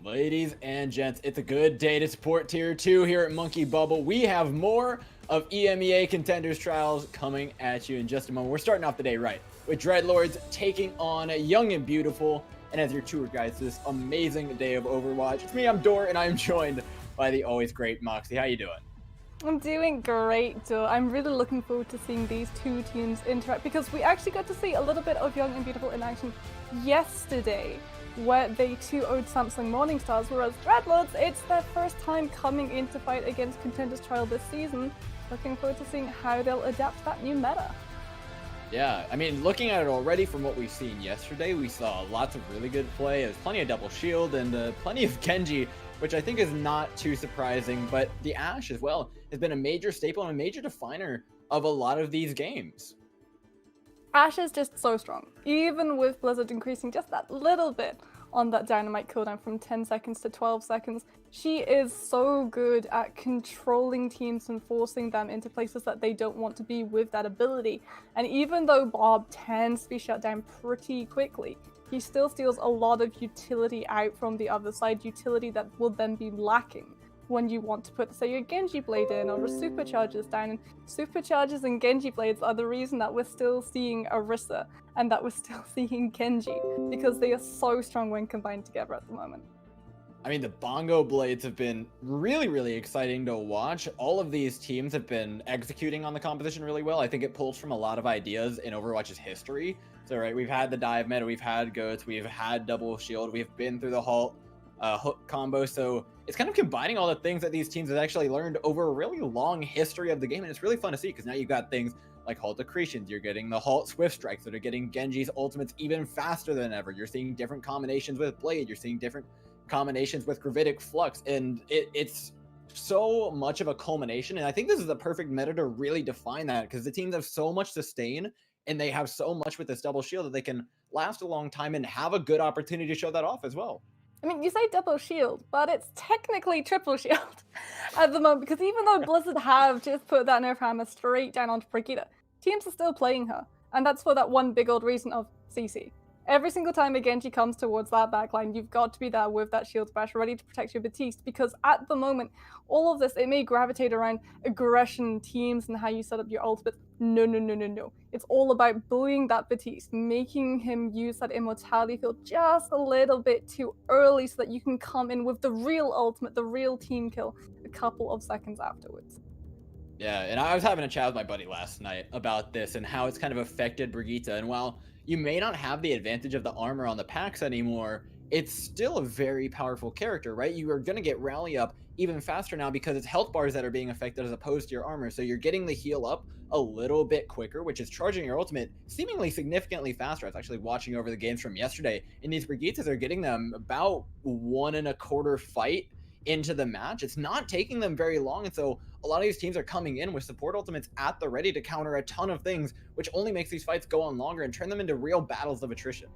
Ladies and gents, it's a good day to support Tier 2 here at Monkey Bubble. We have more of EMEA Contenders trials coming at you in just a moment. We're starting off the day right with Dreadlords taking on Young and Beautiful. And as your tour guides to this amazing day of Overwatch, it's me, I'm Dor, and I'm joined by the always great Moxie. How you doing? I'm doing great, Joe. I'm really looking forward to seeing these two teams interact because we actually got to see a little bit of Young and Beautiful in action yesterday, where they 2-0'd Samsung Morningstars, whereas Dreadlords, it's their first time coming in to fight against Contenders trial this season. Looking forward to seeing how they'll adapt that new meta. Yeah, I mean, looking at it already from what we've seen yesterday, we saw lots of really good play. There's plenty of double shield and plenty of Genji, which I think is not too surprising, but the Ashe as well has been a major staple and a major definer of a lot of these games. Ashe is just so strong, even with Blizzard increasing just that little bit on that dynamite cooldown from 10 seconds to 12 seconds. She is so good at controlling teams and forcing them into places that they don't want to be with that ability. And even though Bob tends to be shut down pretty quickly, he still steals a lot of utility out from the other side, utility that will then be lacking when you want to put, say, your Genji Blade in or a Superchargers down. And Superchargers and Genji Blades are the reason that we're still seeing Orisa and that we're still seeing Genji, because they are so strong when combined together at the moment. I mean, the Bongo Blades have been really, really exciting to watch. All of these teams have been executing on the composition really well. I think it pulls from a lot of ideas in Overwatch's history. So, right, we've had the dive meta, we've had goats, we've had double shield, we've been through the hook combo. So it's kind of combining all the things that these teams have actually learned over a really long history of the game. And it's really fun to see because now you've got things like Halt Accretions, you're getting the Halt Swift Strikes that are getting Genji's ultimates even faster than ever. You're seeing different combinations with Blade, you're seeing different combinations with Gravitic Flux, and it's so much of a culmination. And I think this is the perfect meta to really define that, because the teams have so much sustain and they have so much with this double shield that they can last a long time and have a good opportunity to show that off as well. I mean, you say double shield, but it's technically triple shield at the moment, because even though Blizzard have just put that nerf hammer straight down onto Brigitte, teams are still playing her. And that's for that one big old reason of CC. Every single time a Genji comes towards that backline, you've got to be there with that shield bash ready to protect your Batiste, because at the moment, all of this, it may gravitate around aggression teams and how you set up your ultimate. No. It's all about bullying that Batiste, making him use that immortality field just a little bit too early so that you can come in with the real ultimate, the real team kill, a couple of seconds afterwards. Yeah, and I was having a chat with my buddy last night about this and how it's kind of affected Brigitte. And while you may not have the advantage of the armor on the packs anymore, it's still a very powerful character, right? You are going to get rally up even faster now because it's health bars that are being affected as opposed to your armor. So you're getting the heal up a little bit quicker, which is charging your ultimate seemingly significantly faster. I was actually watching over the games from yesterday, and these Brigittes are getting them about 1.25 fight into the match. It's not taking them very long, and so a lot of these teams are coming in with support ultimates at the ready to counter a ton of things, which only makes these fights go on longer and turn them into real battles of attrition.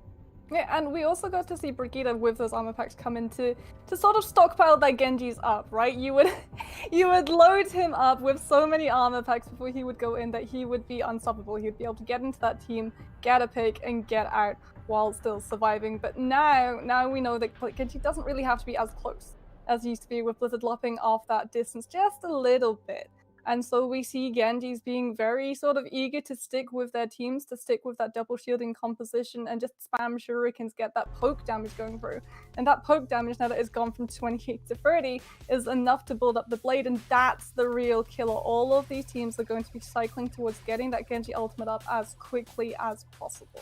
Yeah, and we also got to see Brigitte with those armor packs come in to sort of stockpile their Genjis up, right? You would load him up with so many armor packs before he would go in that he would be unstoppable. He'd be able to get into that team, get a pick, and get out while still surviving. But now we know that Genji doesn't really have to be as close as used to be, with Blizzard lopping off that distance just a little bit. And so we see Genjis being very sort of eager to stick with their teams, to stick with that double shielding composition and just spam shurikens, get that poke damage going through. And that poke damage, now that it's gone from 28 to 30, is enough to build up the blade, and that's the real killer. All of these teams are going to be cycling towards getting that Genji ultimate up as quickly as possible.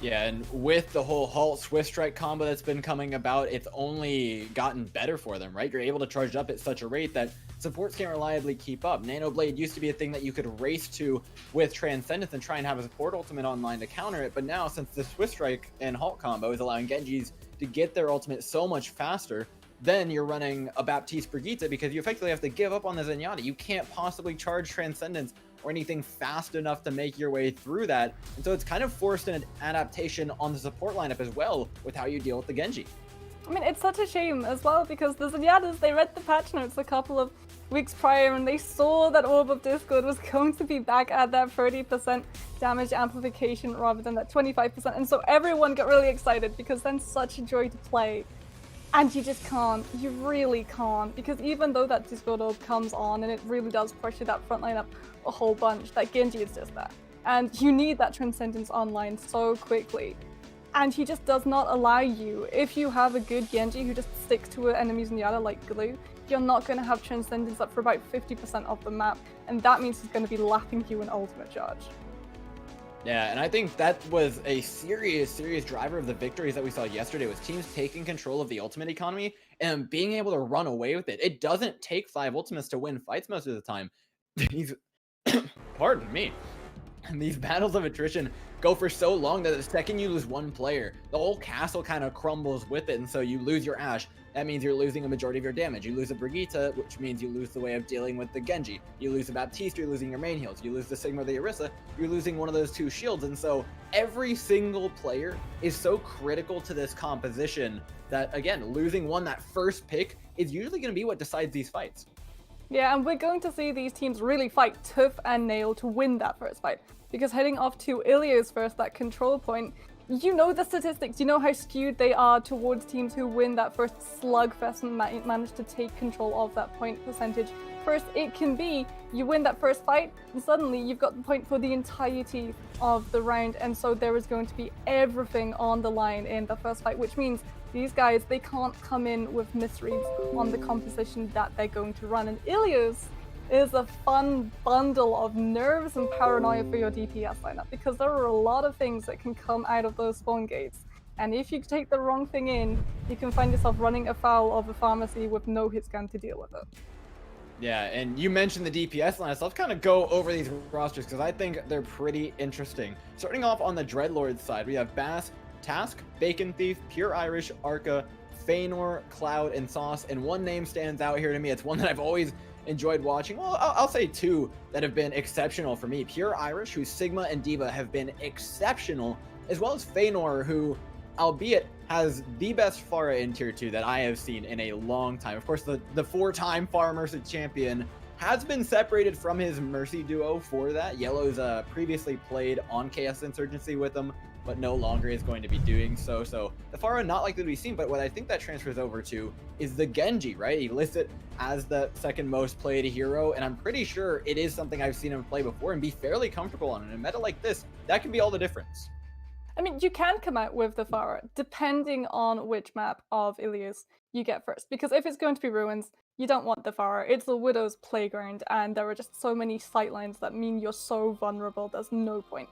Yeah, and with the whole Halt Swift Strike combo that's been coming about, it's only gotten better for them, right? You're able to charge it up at such a rate that supports can't reliably keep up. Nano Blade used to be a thing that you could race to with Transcendence and try and have a support ultimate online to counter it, but now since the Swift Strike and Halt combo is allowing Genjis to get their ultimate so much faster, then you're running a Baptiste Brigitte because you effectively have to give up on the Zenyatta. You can't possibly charge Transcendence or anything fast enough to make your way through that. And so it's kind of forced an adaptation on the support lineup as well with how you deal with the Genji. I mean, it's such a shame as well, because the Zenyatas, they read the patch notes a couple of weeks prior and they saw that Orb of Discord was going to be back at that 30% damage amplification rather than that 25%. And so everyone got really excited because then such a joy to play And you just can't. You really can't. Because even though that Discord orb comes on and it really does pressure that front line up a whole bunch, that Genji is just there. And you need that Transcendence online so quickly. And he just does not allow you. If you have a good Genji who just sticks to enemies in the other like glue, you're not going to have Transcendence up for about 50% of the map. And that means he's going to be lapping you in ultimate charge. Yeah, and I think that was a serious driver of the victories that we saw yesterday, was teams taking control of the ultimate economy and being able to run away with it. It doesn't take 5 ultimates to win fights most of the time. These, pardon me. And these battles of attrition go for so long that the second you lose one player, the whole castle kind of crumbles with it, and so you lose your Ashe. That means you're losing a majority of your damage. You lose a Brigitte, which means you lose the way of dealing with the Genji. You lose a Baptiste, you're losing your main heals. You lose the Sigma or the Orisa, you're losing one of those 2 shields. And so every single player is so critical to this composition that, again, losing one, that first pick, is usually going to be what decides these fights. Yeah, and we're going to see these teams really fight tooth and nail to win that first fight. Because heading off to Ilios first, that control point, you know the statistics, you know how skewed they are towards teams who win that first slugfest and manage to take control of that point percentage. First, it can be you win that first fight, and suddenly you've got the point for the entirety of the round, and so there is going to be everything on the line in the first fight, which means these guys, they can't come in with misreads on the composition that they're going to run. And Ilios is a fun bundle of nerves and paranoia for your DPS lineup, because there are a lot of things that can come out of those spawn gates. And if you take the wrong thing in, you can find yourself running afoul of a pharmacy with no hit scan to deal with it. Yeah, and you mentioned the DPS line, so let's kind of go over these rosters because I think they're pretty interesting. Starting off on the Dreadlords side, we have Bass, Task, Bacon Thief, Pure Irish, Arca, Feanor, Cloud, and Sauce, and one name stands out here to me. It's one that I've always enjoyed watching. Well, I'll say 2 that have been exceptional for me. Pure Irish, who Sigma and D.Va have been exceptional, as well as Feanor, who, albeit, has the best Pharah in Tier 2 that I have seen in a long time. Of course, the 4-time Pharah Mercy champion has been separated from his Mercy duo for that. Yellow's previously played on Chaos Insurgency with him, but no longer is going to be doing so. So the Pharah not likely to be seen, but what I think that transfers over to is the Genji, right? He lists it as the 2nd most played hero, and I'm pretty sure it is something I've seen him play before and be fairly comfortable on. In a meta like this, that can be all the difference. I mean, you can come out with the Pharah, depending on which map of Ilios you get first. Because if it's going to be Ruins, you don't want the Pharah. It's the Widow's playground, and there are just so many sightlines that mean you're so vulnerable, there's no point.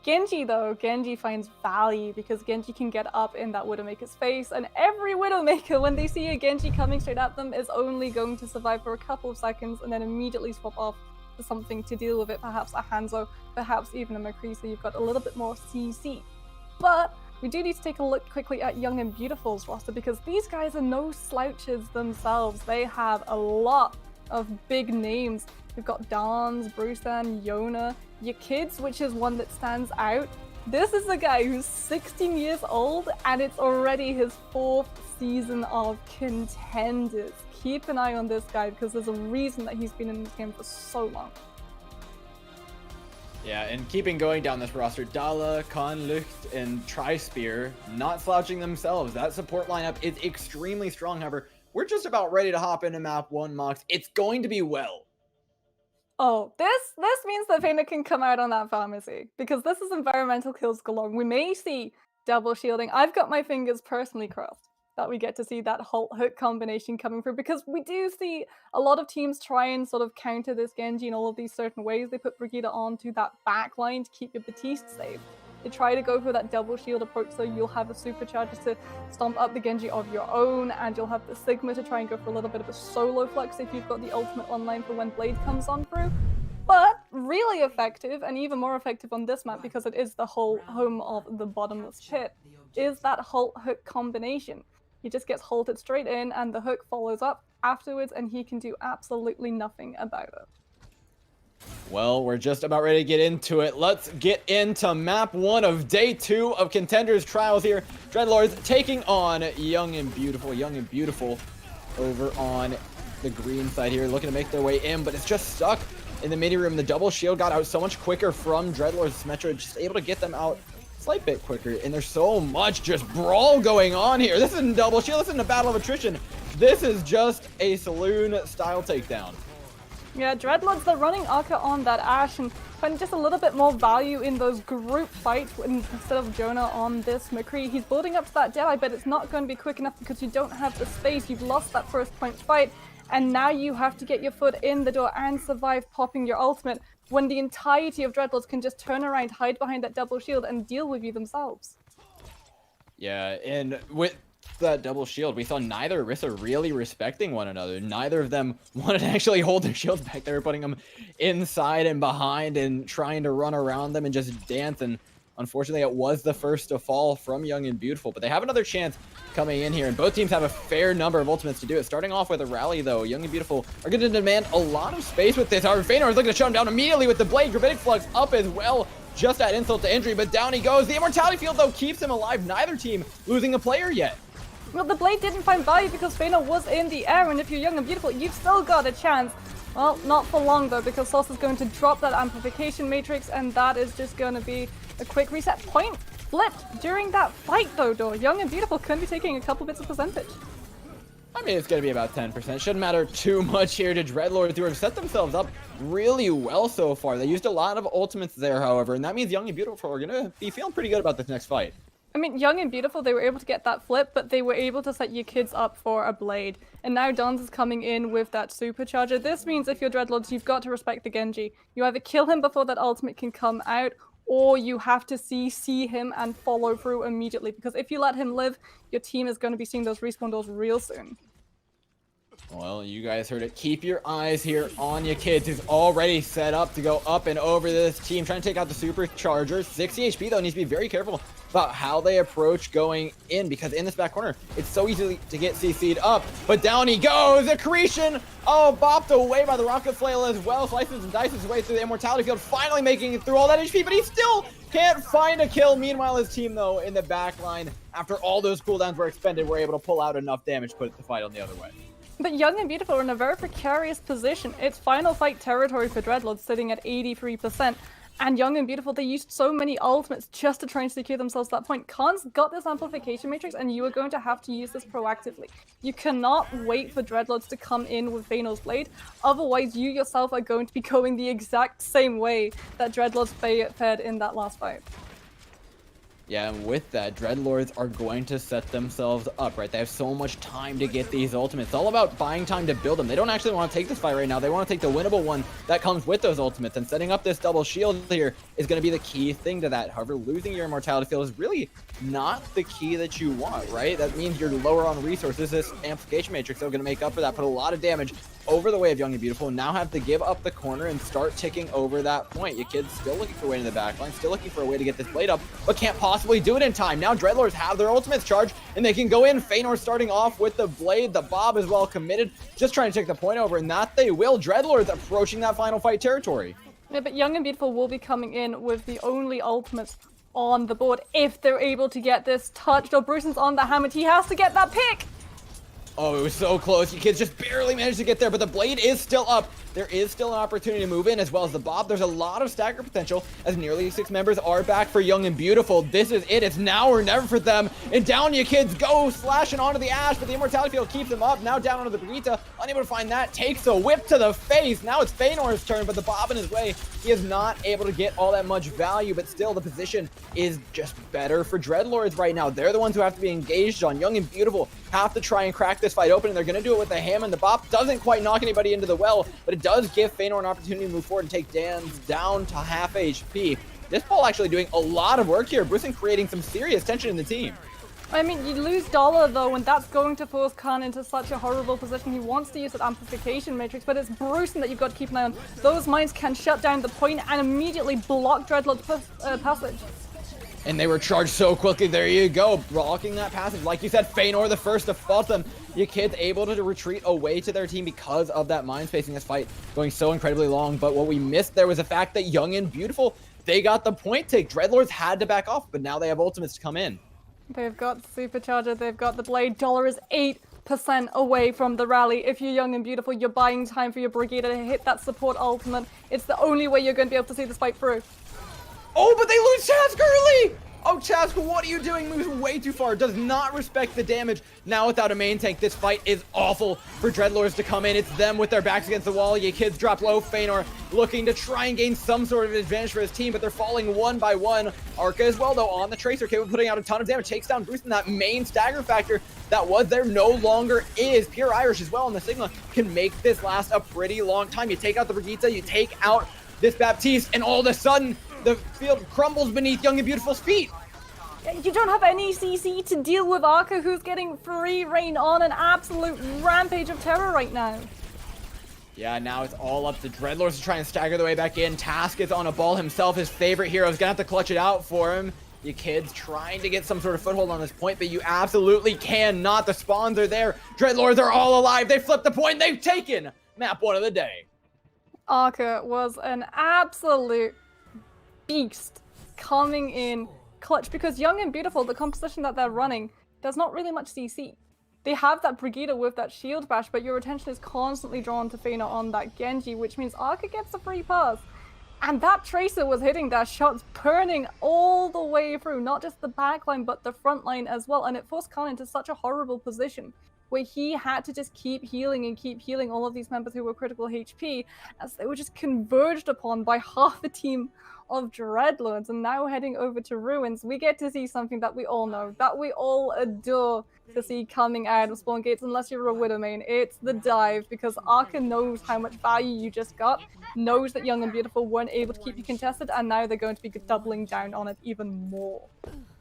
Genji, though, Genji finds value because Genji can get up in that Widowmaker's face, and every Widowmaker, when they see a Genji coming straight at them, is only going to survive for a couple of seconds and then immediately swap off to something to deal with it, perhaps a Hanzo, perhaps even a McCree, so you've got a little bit more CC. But we do need to take a look quickly at Young and Beautiful's roster, because these guys are no slouches themselves. They have a lot of big names. We've got Dans, Brusan, Yona, Your Kids, which is one that stands out. This is a guy who's 16 years old, and it's already his 4th season of Contenders. Keep an eye on this guy, because there's a reason that he's been in this game for so long. Yeah, and keeping going down this roster, Dala, Konlucht, and Trispear not slouching themselves. That support lineup is extremely strong. However, we're just about ready to hop into map 1, Mox. It's going to be well. Oh, this means that Feanor can come out on that pharmacy, because this is environmental kills galore. We may see double shielding. I've got my fingers personally crossed that we get to see that Halt Hook combination coming through, because we do see a lot of teams try and sort of counter this Genji in all of these certain ways. They put Brigitte onto that back line to keep your Baptiste safe. They try to go for that double shield approach, so you'll have a supercharger to stomp up the Genji of your own, and you'll have the Sigma to try and go for a little bit of a solo flex if you've got the ultimate online for when Blade comes on through. But really effective, and even more effective on this map, because it is the whole home of the bottomless pit, is that Halt Hook combination. He just gets halted straight in, and the hook follows up afterwards, and he can do absolutely nothing about it. Well, we're just about ready to get into it. Let's get into map 1 of day 2 of Contenders Trials here. Dreadlords taking on Young and Beautiful. Young and Beautiful over on the green side here, looking to make their way in, but it's just stuck in the mini room. The double shield got out so much quicker from Dreadlords. Symmetra just able to get them out slight bit quicker, and there's so much just brawl going on here. This isn't double shield, this isn't a battle of attrition. This is just a saloon-style takedown. Yeah, Dreadlords, they're running Arca on that Ashe and finding just a little bit more value in those group fights instead of Jonah on this McCree. He's building up to that Jedi, but it's not going to be quick enough because you don't have the space. You've lost that first point fight, and now you have to get your foot in the door and survive popping your ultimate when the entirety of Dreadlords can just turn around, hide behind that double shield, and deal with you themselves. Yeah, and with that double shield, we saw neither Orisa really respecting one another. Neither of them wanted to actually hold their shields back. They were putting them inside and behind and trying to run around them and just dance. And unfortunately, it was the first to fall from Young and Beautiful. But they have another chance coming in here, and both teams have a fair number of ultimates to do it. Starting off with a rally, though, Young and Beautiful are going to demand a lot of space with this. However, Feanor is looking to shut him down immediately with the Blade. Gravitic Flux up as well. Just that insult to injury, but down he goes. The Immortality Field, though, keeps him alive. Neither team losing a player yet. Well, the Blade didn't find value because Feanor was in the air, and if you're Young and Beautiful, you've still got a chance. Well, not for long, though, because Sauce is going to drop that amplification matrix, and that is just going to be a quick reset. Point flipped during that fight, though, Door. Young and Beautiful could be taking a couple bits of percentage. I mean, it's going to be about 10%. Shouldn't matter too much here to Dreadlords, who have set themselves up really well so far. They used a lot of ultimates there, however, and that means Young and Beautiful are going to be feeling pretty good about this next fight. I mean, Young and Beautiful, they were able to get that flip, but they were able to set your kids up for a Blade. And now Dons is coming in with that supercharger. This means if you're Dreadlords, you've got to respect the Genji. You either kill him before that ultimate can come out, or you have to see him and follow through immediately. Because if you let him live, your team is going to be seeing those respawn doors real soon. Well, you guys heard it. Keep your eyes here on your kids, who's already set up to go up and over this team, trying to take out the supercharger. 60 HP, though, needs to be very careful about how they approach going in, because in this back corner, it's so easy to get CC'd up. But down he goes. Accretion! Oh, bopped away by the rocket flail as well. Slices and dices his way through the Immortality Field, finally making it through all that HP, but he still can't find a kill. Meanwhile, his team, though, in the back line, after all those cooldowns were expended, were able to pull out enough damage to put the fight on the other way. But Young and Beautiful are in a very precarious position. It's final fight territory for Dreadlords, sitting at 83%. And Young and Beautiful, they used so many ultimates just to try and secure themselves that point. Khan's got this amplification matrix, and you are going to have to use this proactively. You cannot wait for Dreadlords to come in with Feanor's Blade. Otherwise, you yourself are going to be going the exact same way that Dreadlords fared in that last fight. Yeah, and with that, Dreadlords are going to set themselves up, right? They have so much time to get these ultimates. It's all about buying time to build them. They don't actually want to take this fight right now. They want to take the winnable one that comes with those ultimates, and setting up this double shield here is going to be the key thing to that. However, losing your Immortality Field is really not the key that you want, right? That means you're lower on resources. This amplification matrix is going to make up for that, put a lot of damage over the way of Young and Beautiful, and now have to give up the corner and start ticking over that point. Your kid's still looking for a way to the backline, still looking for a way to get this blade up, but can't possibly do it in time. Now Dreadlords have their ultimates charged, and they can go in. Feanor starting off with the blade. The Bob is well committed, just trying to take the point over, and that they will. Dreadlords approaching that final fight territory. Yeah, but Young and Beautiful will be coming in with the only ultimates on the board if they're able to get this touched. Oh, Bruson's on the hammer. He has to get that pick. Oh, it was so close. You kids just barely managed to get there, but the blade is still up. There is still an opportunity to move in, as well as the Bob. There's a lot of stagger potential, as nearly 6 members are back for Young and Beautiful. This is it. It's now or never for them. And down you kids go, slashing onto the Ashe, but the Immortality Field keeps them up. Now down onto the Brigitte, unable to find that. Takes a whip to the face. Now it's Feanor's turn, but the Bob in his way. He is not able to get all that much value, but still the position is just better for Dreadlords right now. They're the ones who have to be engaged on. Young and Beautiful have to try and crack this fight open, and they're going to do it with the ham, and the Bop doesn't quite knock anybody into the well, but it does give Feanor an opportunity to move forward and take Dan's down to half HP. This ball actually doing a lot of work here. Bruson creating some serious tension in the team. I mean, you lose Dollar, though, and that's going to force Khan into such a horrible position. He wants to use that amplification matrix, but it's Bruson that you've got to keep an eye on. Those mines can shut down the point and immediately block Dreadlord's passage. And they were charged so quickly. There you go, blocking that passage. Like you said, Feanor the first to fault them. You kids able to retreat away to their team because of that mind spacing. This fight going so incredibly long. But what we missed there was the fact that Young and Beautiful, they got the point take. Dreadlords had to back off, but now they have ultimates to come in. They've got the supercharger, they've got the blade. Dollar is 8% away from the rally. If you're Young and Beautiful, you're buying time for your Brigitte to hit that support ultimate. It's the only way you're going to be able to see this fight through. Oh, but they lose Task early! Oh, Chask, what are you doing? Moves way too far. Does not respect the damage. Now without a main tank, this fight is awful for Dreadlords to come in. It's them with their backs against the wall. You kids drop low. Feanor looking to try and gain some sort of advantage for his team, but they're falling one by one. Arca as well, though, on the Tracer, capable of putting out a ton of damage. Takes down Bruce, and that main stagger factor that was there no longer is. Pure Irish as well on the Sigma can make this last a pretty long time. You take out the Brigitte, you take out this Baptiste, and all of a sudden, the field crumbles beneath Young and Beautiful's feet. You don't have any CC to deal with Arca, who's getting free reign on an absolute rampage of terror right now. Yeah, now it's all up to Dreadlords to try and stagger their way back in. Task is on a ball himself. His favorite hero is going to have to clutch it out for him. You kids trying to get some sort of foothold on this point, but you absolutely cannot. The spawns are there. Dreadlords are all alive. They flipped the point. They've taken map 1 of the day. Arca was an absolute beast coming in clutch because Young and Beautiful, the composition that they're running, there's not really much CC. They have that Brigitte with that shield bash, but your attention is constantly drawn to Feanor on that Genji, which means Arca gets a free pass. And that Tracer was hitting their shots, burning all the way through, not just the backline, but the front line as well. And it forced Khan into such a horrible position where he had to just keep healing and keep healing all of these members who were critical HP as they were just converged upon by half the team of Dreadlords. And now heading over to Ruins, we get to see something that we all know, that we all adore to see coming out of spawn gates, unless you're a Widow main. It's the dive, because Arca knows how much value you just got, knows that Young and Beautiful weren't able to keep you contested, and now they're going to be doubling down on it even more.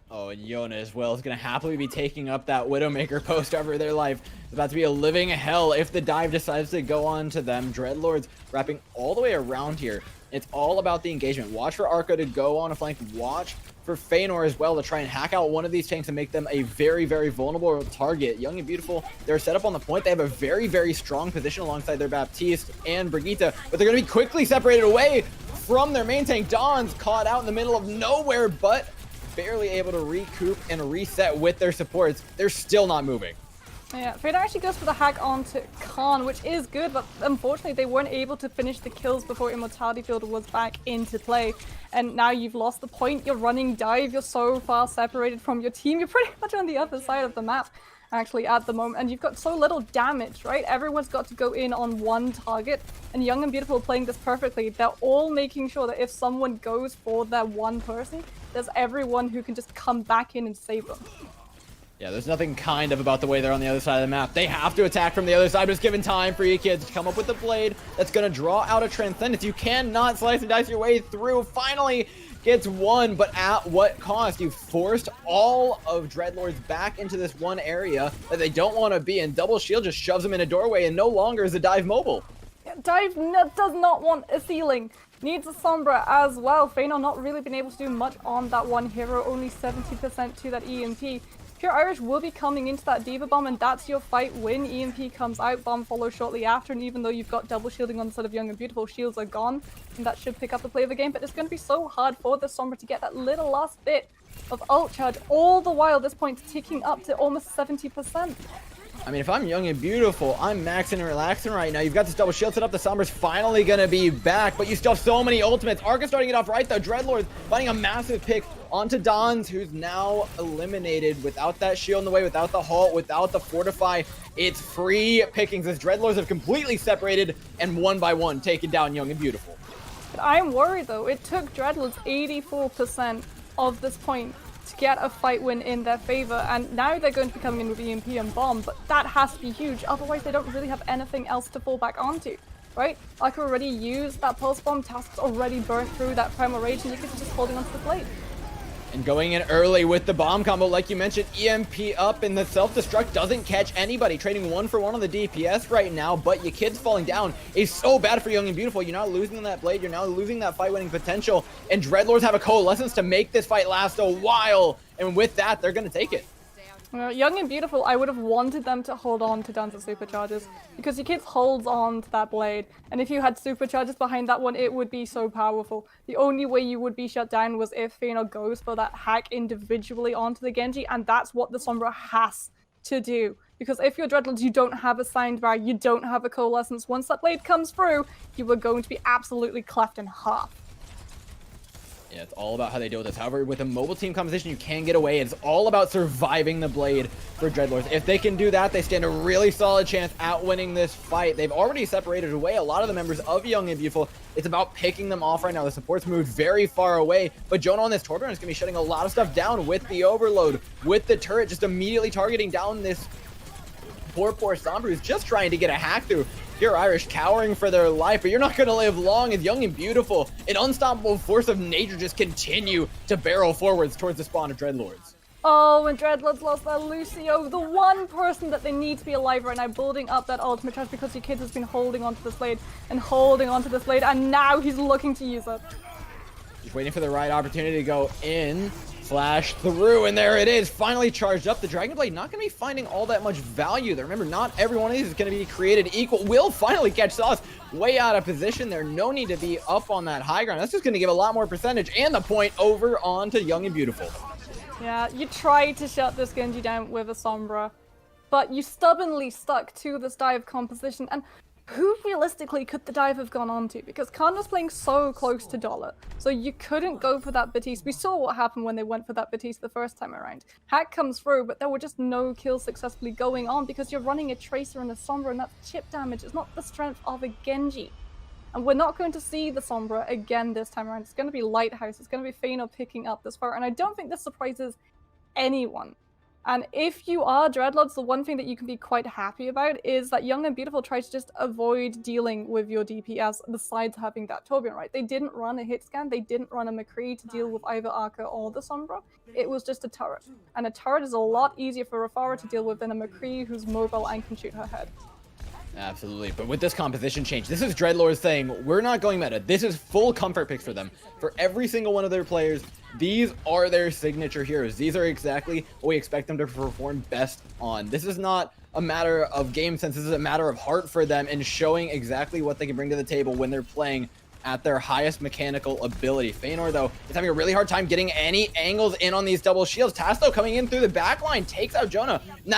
Oh, and Yona as well is going to happily be taking up that Widowmaker post over their life. It's about to be a living hell if the dive decides to go on to them. Dreadlords wrapping all the way around here. It's all about the engagement. Watch for Arca to go on a flank. Watch for Feanor as well to try and hack out one of these tanks and make them a very, very vulnerable target. Young and Beautiful, they're set up on the point. They have a very, very strong position alongside their Baptiste and Brigitte, but they're going to be quickly separated away from their main tank. Dawn's caught out in the middle of nowhere, but barely able to recoup and reset with their supports. They're still not moving. Yeah, Feanor actually goes for the hack onto Khan, which is good, but unfortunately they weren't able to finish the kills before Immortality Field was back into play. And now you've lost the point, you're running dive, you're so far separated from your team, you're pretty much on the other side of the map, actually, at the moment, and you've got so little damage, right? Everyone's got to go in on one target, and Young and Beautiful are playing this perfectly. They're all making sure that if someone goes for their one person, there's everyone who can just come back in and save them. Yeah, there's nothing kind of about the way they're on the other side of the map. They have to attack from the other side, but it's given time for you kids to come up with the blade that's going to draw out a Transcendence. You cannot slice and dice your way through. Finally gets one, but at what cost? You've forced all of Dreadlords back into this one area that they don't want to be in. Double Shield just shoves them in a doorway, and no longer is the dive mobile. Yeah, dive does not want a ceiling. Needs a Sombra as well. Feanor not really been able to do much on that one hero, only 70% to that EMP. Pure Irish will be coming into that Diva Bomb, and that's your fight win. EMP comes out, Bomb follows shortly after, and even though you've got double shielding on the side of Young and Beautiful, shields are gone, and that should pick up the play of the game, but it's going to be so hard for the Sombra to get that little last bit of ult charge, all the while this point's ticking up to almost 70%. I mean, if I'm Young and Beautiful, I'm maxing and relaxing right now. You've got this double shield set up. The Sombra's finally going to be back, but you still have so many ultimates. Arca starting it off right, though. Dreadlords finding a massive pick onto Dons, who's now eliminated without that shield in the way, without the halt, without the fortify. It's free pickings as Dreadlords have completely separated and one by one taken down Young and Beautiful. But I'm worried, though. It took Dreadlords 84% of this point to get a fight win in their favor, and now they're going to be coming in with EMP and Bomb, but that has to be huge, otherwise they don't really have anything else to fall back onto, right? I could already use that Pulse Bomb, Task's already burnt through that Primal Rage, and you could just holding onto the blade. And going in early with the bomb combo, like you mentioned, EMP up, and the self-destruct doesn't catch anybody. Trading 1-for-1 on the DPS right now, but your kids falling down is so bad for Young and Beautiful. You're now losing that blade, you're now losing that fight-winning potential, and Dreadlords have a coalescence to make this fight last a while, and with that, they're going to take it. Young and Beautiful, I would have wanted them to hold on to Dance's supercharges, because your kids holds on to that blade, and if you had supercharges behind that one, it would be so powerful. The only way you would be shut down was if Feanor goes for that hack individually onto the Genji, and that's what the Sombra has to do. Because if you're Dreadlords, you don't have a signed bar, you don't have a coalescence. Once that blade comes through, you are going to be absolutely cleft in half. Yeah, it's all about how they deal with this. However, with a mobile team composition, you can get away. It's all about surviving the blade for Dreadlords. If they can do that, they stand a really solid chance at winning this fight. They've already separated away a lot of the members of Young and Beautiful. It's about picking them off right now. The support's moved very far away, but Jonah on this Torb run is going to be shutting a lot of stuff down with the overload, with the turret just immediately targeting down this poor Sombra who's just trying to get a hack through. Pure Irish cowering for their life, but you're not going to live long as Young and Beautiful, an unstoppable force of nature, just continue to barrel forwards towards the spawn of Dreadlords. Oh, when Dreadlords lost their Lucio, the one person that they need to be alive right now, building up that ultimate charge because your kid has been holding onto this blade and holding onto this blade, and now he's looking to use it. Just waiting for the right opportunity to go in. Flash through, and there it is, finally charged up. The Dragon Blade not going to be finding all that much value there. Remember, not every one of these is going to be created equal. Will finally catch Sauce way out of position there. No need to be up on that high ground. That's just going to give a lot more percentage and the point over onto Young and Beautiful. Yeah, you tried to shut this Genji down with a Sombra, but you stubbornly stuck to this dive composition, and who realistically could the dive have gone on to? Because Khan was playing so close to Dollar, so you couldn't go for that Batiste. We saw what happened when they went for that Batiste the first time around. Hack comes through, but there were just no kills successfully going on because you're running a Tracer and a Sombra, and that's chip damage. It's not the strength of a Genji. And we're not going to see the Sombra again this time around. It's going to be Lighthouse. It's going to be Feanor picking up this far, and I don't think this surprises anyone. And if you are Dreadlords, the one thing that you can be quite happy about is that Young and Beautiful try to just avoid dealing with your DPS besides having that Torbjorn, right? They didn't run a hit scan, they didn't run a McCree to deal with either Arca or the Sombra. It was just a turret. And a turret is a lot easier for Rafara to deal with than a McCree who's mobile and can shoot her head. Absolutely, but with this composition change, this is Dreadlords saying, we're not going meta. This is full comfort picks for them. For every single one of their players, these are their signature heroes. These are exactly what we expect them to perform best on. This is not a matter of game sense. This is a matter of heart for them and showing exactly what they can bring to the table when they're playing at their highest mechanical ability. Feanor, though, is having a really hard time getting any angles in on these double shields. Tasto coming in through the back line, takes out Jonah, and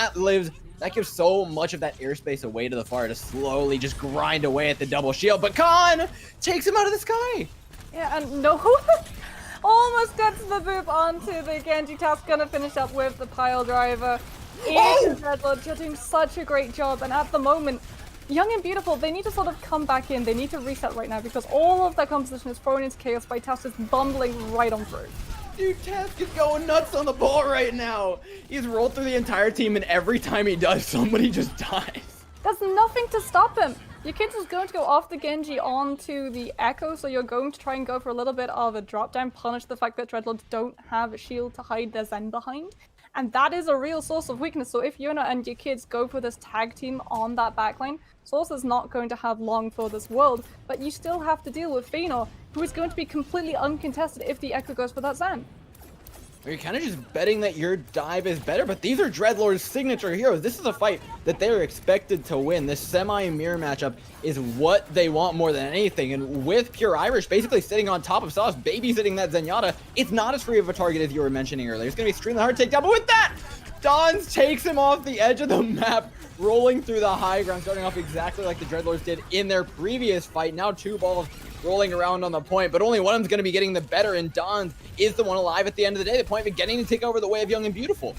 that gives so much of that airspace away to the far to slowly just grind away at the double shield. But Khan takes him out of the sky. Yeah, and no, almost gets the boop onto the Genji. Task gonna finish up with the pile driver. Dreadlords, you're doing such a great job, and at the moment, Young and Beautiful, they need to sort of come back in. They need to reset right now because all of that composition is thrown into chaos by Task just bumbling right on through. Dude, Task is going nuts on the ball right now. He's rolled through the entire team, and every time he does, somebody just dies. There's nothing to stop him. Your kid is going to go off the Genji onto the Echo, so you're going to try and go for a little bit of a drop down, punish the fact that Dreadlords don't have a shield to hide their Zen behind. And that is a real source of weakness. So if Yona and your kids go for this tag team on that backline, Source is not going to have long for this world, but you still have to deal with Feanor, who is going to be completely uncontested if the Echo goes for that Zen. You're kind of just betting that your dive is better, but these are Dreadlord's signature heroes. This is a fight that they're expected to win. This semi-mirror matchup is what they want more than anything, and with Pure Irish basically sitting on top of Sauce, babysitting that Zenyatta, it's not as free of a target as you were mentioning earlier. It's going to be extremely hard to take down, but with that, Dons takes him off the edge of the map, rolling through the high ground, starting off exactly like the Dreadlords did in their previous fight. Now two balls rolling around on the point, but only one of them's going to be getting the better, and Dons is the one alive at the end of the day. The point of getting to take over the way of Young and Beautiful.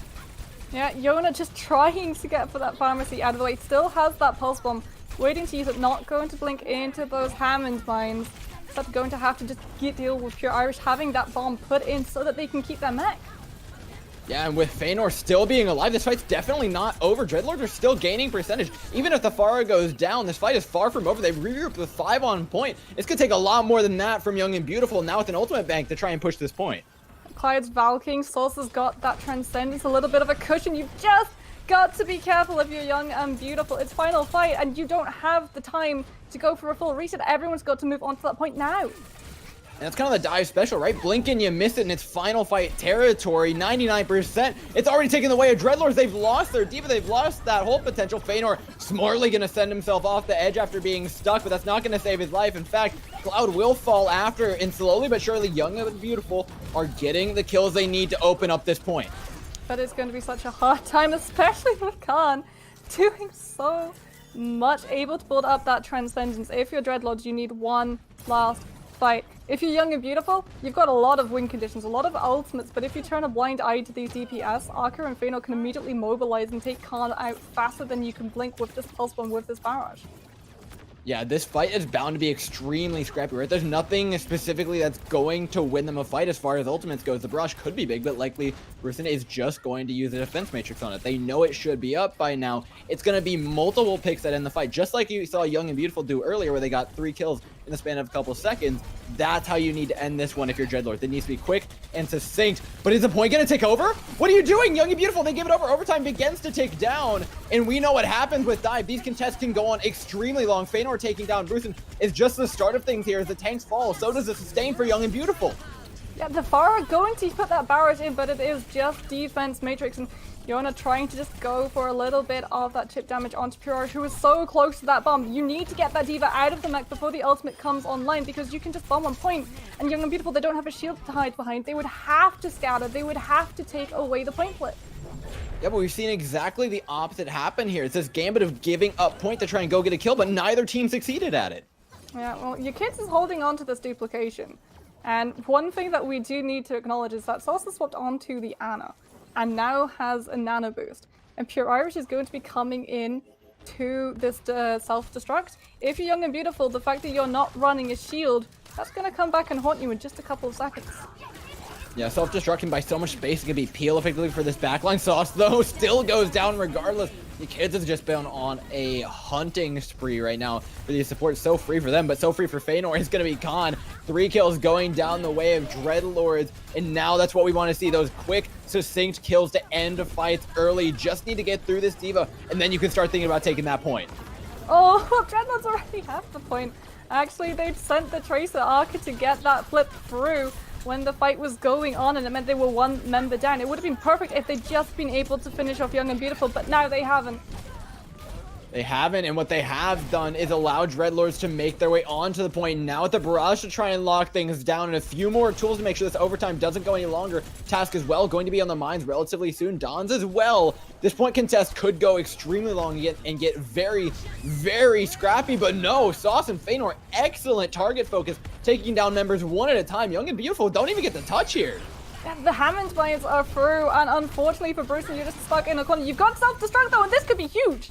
Yeah, Yona just trying to get for that pharmacy out of the way. Still has that pulse bomb, waiting to use it, not going to blink into those Hammond mines. But going to have to just deal with Pure Irish having that bomb put in so that they can keep their mech. Yeah, and with Feanor still being alive, this fight's definitely not over. Dreadlords are still gaining percentage. Even if the Pharah goes down, this fight is far from over. They've regrouped with 5 on point. It's going to take a lot more than that from Young and Beautiful now with an ultimate bank to try and push this point. Clyde's Valking, Source has got that Transcendence, a little bit of a cushion. You've just got to be careful if you're Young and Beautiful. It's final fight, and you don't have the time to go for a full reset. Everyone's got to move on to that point now. And that's kind of the dive special, right? Blink and you miss it in its final fight territory, 99%. It's already taken the way of Dreadlords. They've lost their diva. They've lost that whole potential. Feanor smartly going to send himself off the edge after being stuck, but that's not going to save his life. In fact, Cloud will fall after, and slowly but surely, Young and Beautiful are getting the kills they need to open up this point. But it's going to be such a hard time, especially with Khan doing so much, able to build up that Transcendence. If you're Dreadlords, you need one last fight. If you're young and beautiful, you've got a lot of win conditions, a lot of ultimates, but if you turn a blind eye to these DPS, Archer and Fëanor can immediately mobilize and take Khan out faster than you can blink with this Pulse Bomb, with this Barrage. Yeah, this fight is bound to be extremely scrappy, right? There's nothing specifically that's going to win them a fight as far as ultimates goes. The barrage could be big, but likely Brucein is just going to use a defense matrix on it. They know it should be up by now. It's going to be multiple picks that end the fight, just like you saw Young and Beautiful do earlier, where they got 3 kills in the span of a couple seconds. That's how you need to end this one if you're Dreadlords. It needs to be quick and succinct. But is the point going to take over? What are you doing, Young and Beautiful? They give it over. Overtime begins to tick down, and we know what happens with dive. These contests can go on extremely long. Fëanor taking down Brucein is just the start of things here. As the tanks fall, so does the sustain for Young and Beautiful. Yeah, the Pharah are going to put that barrage in, but it is just defense matrix, and Yona trying to just go for a little bit of that chip damage onto Puror, who is so close to that bomb. You need to get that D.Va out of the mech before the ultimate comes online, because you can just bomb on point, and Young and Beautiful, they don't have a shield to hide behind. They would have to scatter. They would have to take away the point flip. Yeah, but we've seen exactly the opposite happen here. It's this gambit of giving up point to try and go get a kill, but neither team succeeded at it. Yeah, well, your kids is holding on to this duplication. And one thing that we do need to acknowledge is that Sauce has swapped onto the Ana and now has a nano boost. And Pure Irish is going to be coming in to this self-destruct. If you're Young and Beautiful, the fact that you're not running a shield, that's going to come back and haunt you in just a couple of seconds. Yeah, self-destructing by so much space. It could be peel effectively for this backline. Sauce, though, still goes down regardless. The kids have just been on a hunting spree right now for these supports. So free for them, but so free for Fëanor is going to be Khan. 3 kills going down the way of Dreadlords, and now that's what we want to see. Those quick, succinct kills to end fights early. Just need to get through this D.Va, and then you can start thinking about taking that point. Oh, Dreadlords already have the point. Actually, they'd sent the Tracer Archer to get that flip through when the fight was going on, and it meant they were 1 member down. It would have been perfect if they'd just been able to finish off Young and Beautiful, but now they haven't. They haven't, and what they have done is allow Dreadlords to make their way onto the point. Now with the barrage to try and lock things down, and a few more tools to make sure this overtime doesn't go any longer. Task as well going to be on the mines relatively soon. Dons as well. This point contest could go extremely long and get very, very scrappy, but no, Sauce and Fëanor, excellent target focus, taking down members 1 at a time. Young and Beautiful don't even get the touch here. The Hammond mines are through, and unfortunately for Bruce, you're just stuck in a corner. You've got self-destruct though, and this could be huge.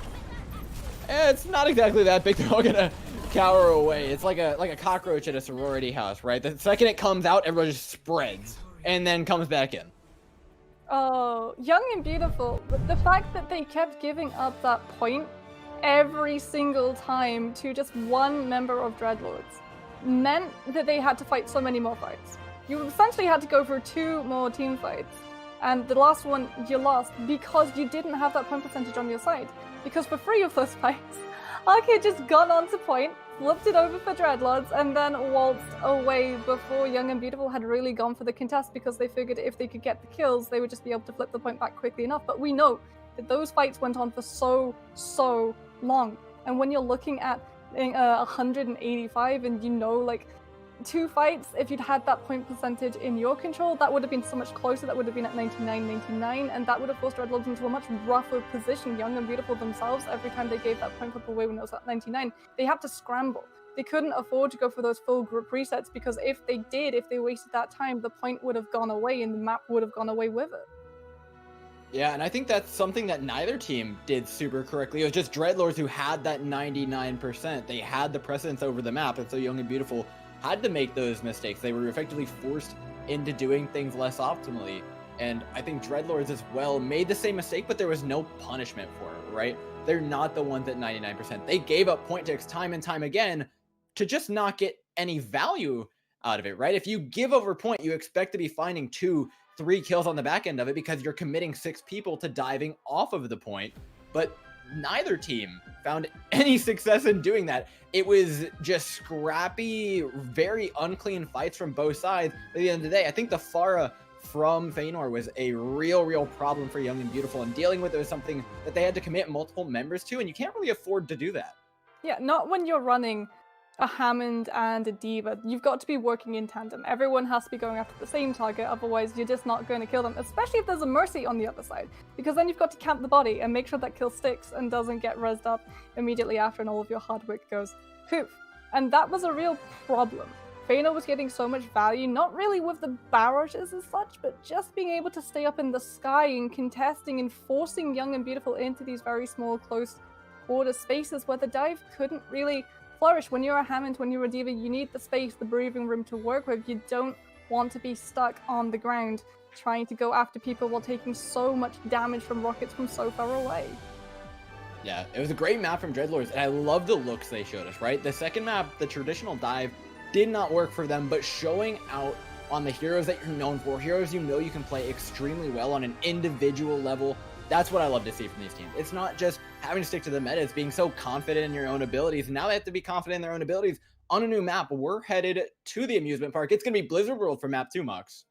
It's not exactly that big. They're all gonna cower away. It's like a cockroach at a sorority house, right? The second it comes out, everyone just spreads and then comes back in. Oh, Young and Beautiful. But the fact that they kept giving up that point every single time to just 1 member of Dreadlords meant that they had to fight so many more fights. You essentially had to go for 2 more team fights. And the last one you lost because you didn't have that point percentage on your side. Because for 3 of those fights, Ark had just gone on to point, flipped it over for Dreadlords, and then waltzed away before Young and Beautiful had really gone for the contest, because they figured if they could get the kills, they would just be able to flip the point back quickly enough. But we know that those fights went on for so long. And when you're looking at 185 and you know, like, 2 fights, if you'd had that point percentage in your control, that would have been so much closer. That would have been at 99, and that would have forced Dreadlords into a much rougher position. Young and Beautiful themselves, every time they gave that point flip away when it was at 99, they had to scramble. They couldn't afford to go for those full group resets, because if they did, if they wasted that time, the point would have gone away and the map would have gone away with it. Yeah, and I think that's something that neither team did super correctly. It was just Dreadlords who had that 99%. They had the precedence over the map, and so Young and Beautiful had to make those mistakes. They were effectively forced into doing things less optimally. And I think Dreadlords as well made the same mistake, but there was no punishment for it, right? They're not the ones at 99%. They gave up point ticks time and time again to just not get any value out of it, right? If you give over point, you expect to be finding 2-3 kills on the back end of it, because you're committing 6 people to diving off of the point. But neither team found any success in doing that. It was just scrappy, very unclean fights from both sides. At the end of the day, I think the Pharah from Fëanor was a real problem for Young and Beautiful, and dealing with it was something that they had to commit multiple members to, and you can't really afford to do that. Yeah, not when you're running a Hammond and a D.Va. You've got to be working in tandem. Everyone has to be going after the same target, otherwise you're just not going to kill them, especially if there's a Mercy on the other side, because then you've got to camp the body and make sure that kill sticks and doesn't get rezzed up immediately after, and all of your hard work goes poof. And that was a real problem Fëanor was getting so much value, not really with the barrages as such, but just being able to stay up in the sky and contesting and forcing Young and Beautiful into these very small, close quarter spaces where the dive couldn't really flourish. When you're a Hammond, when you're a Diva, you need the space, the breathing room to work with. You don't want to be stuck on the ground trying to go after people while taking so much damage from rockets from so far away. Yeah, it was a great map from Dreadlords, and I love the looks they showed us, right? The second map, the traditional dive, did not work for them, but showing out on the heroes that you're known for, heroes you know you can play extremely well on an individual level, that's what I love to see from these teams. It's not just having to stick to the meta, it's being so confident in your own abilities. Now they have to be confident in their own abilities on a new map. We're headed to the amusement park. It's going to be Blizzard World for map 2, Mox.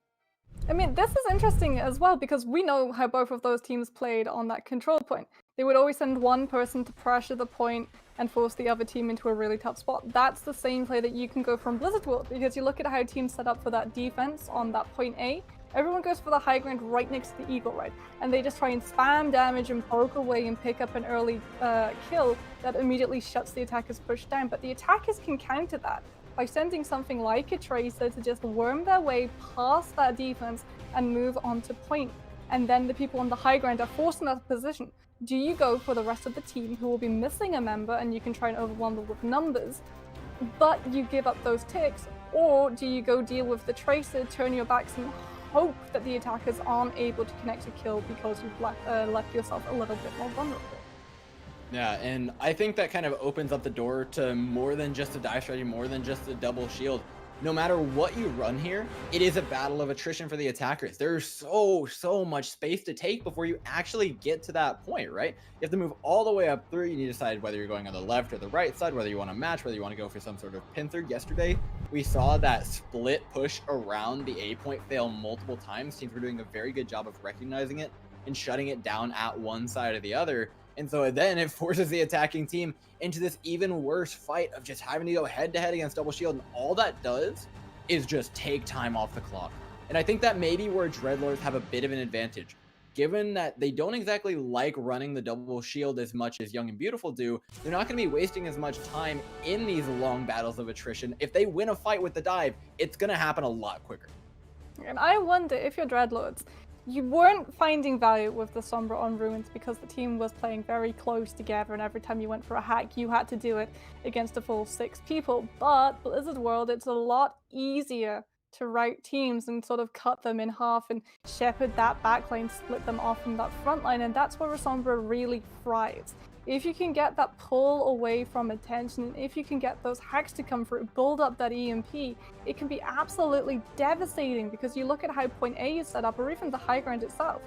I mean, this is interesting as well because we know how both of those teams played on that control point. They would always send one person to pressure the point and force the other team into a really tough spot. That's the same play that you can go from Blizzard World, because you look at how teams set up for that defense on that point A. Everyone goes for the high ground right next to the eagle, right? And they just try and spam damage and poke away and pick up an early kill that immediately shuts the attacker's push down. But the attackers can counter that by sending something like a Tracer to just worm their way past that defense and move on to point. And then the people on the high ground are forced in that position. Do you go for the rest of the team who will be missing a member and you can try and overwhelm them with numbers, but you give up those ticks? Or do you go deal with the Tracer, turn your backs and hope that the attackers aren't able to connect a kill because you've left yourself a little bit more vulnerable? Yeah, and I think that kind of opens up the door to more than just a dive strategy, more than just a double shield. No matter what you run here, it is a battle of attrition for the attackers. There's so much space to take before you actually get to that point, right? You have to move all the way up through. You need to decide whether you're going on the left or the right side, whether you want to match, whether you want to go for some sort of pincer. Yesterday, we saw that split push around the A point fail multiple times. Teams were doing a very good job of recognizing it and shutting it down at one side or the other. And so then it forces the attacking team into this even worse fight of just having to go head-to-head against double shield. And all that does is just take time off the clock. And I think that may be where Dreadlords have a bit of an advantage. Given that they don't exactly like running the double shield as much as Young and Beautiful do, they're not going to be wasting as much time in these long battles of attrition. If they win a fight with the dive, it's going to happen a lot quicker. And I wonder if you're Dreadlords, you weren't finding value with the Sombra on Ruins because the team was playing very close together, and every time you went for a hack, you had to do it against a full 6 people. But Blizzard World, it's a lot easier to route teams and sort of cut them in half and shepherd that backline, split them off from that front line, and that's where Sombra really thrives. If you can get that pull away from attention, and if you can get those hacks to come through, build up that EMP, it can be absolutely devastating, because you look at how point A is set up, or even the high ground itself.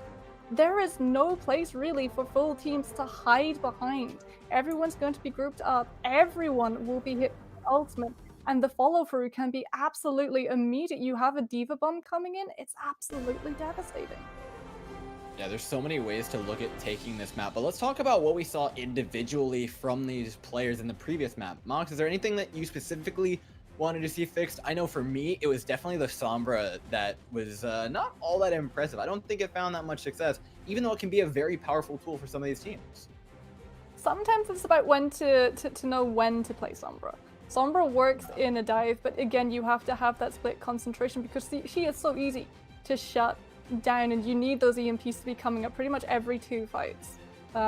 There is no place really for full teams to hide behind. Everyone's going to be grouped up, everyone will be hit with ultimate, and the follow through can be absolutely immediate. You have a Diva bomb coming in, it's absolutely devastating. Yeah, there's so many ways to look at taking this map, but let's talk about what we saw individually from these players in the previous map. Mox, is there anything that you specifically wanted to see fixed? I know for me, it was definitely the Sombra that was not all that impressive. I don't think it found that much success, even though it can be a very powerful tool for some of these teams. Sometimes it's about when to know when to play Sombra. Sombra works in a dive, but again, you have to have that split concentration, because she is so easy to shut down, and you need those EMPs to be coming up pretty much every 2 fights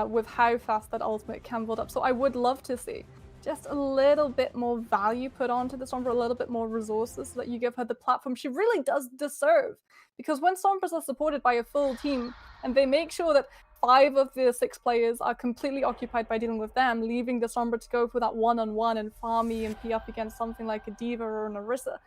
with how fast that ultimate can build up. So I would love to see just a little bit more value put onto the Sombra, a little bit more resources, so that you give her the platform she really does deserve. Because when Sombras are supported by a full team and they make sure that 5 of the 6 players are completely occupied by dealing with them, leaving the Sombra to go for that one-on-one and farm EMP up against something like a Diva or an Orisa,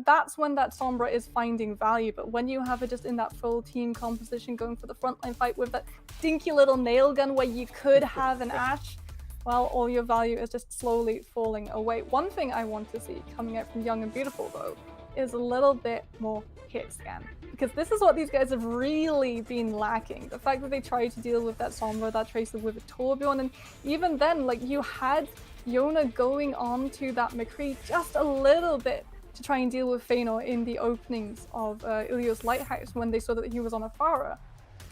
that's when that Sombra is finding value. But when you have it just in that full team composition going for the frontline fight with that dinky little nail gun where you could have an Ashe, well, all your value is just slowly falling away. One thing I want to see coming out from Young and Beautiful, though, is a little bit more hit scan, because this is what these guys have really been lacking. The fact that they tried to deal with that Sombra, that Tracer with a Torbjorn, and even then, like, you had Yona going on to that McCree just a little bit to try and deal with Fëanor in the openings of Ilios Lighthouse when they saw that he was on a Pharah.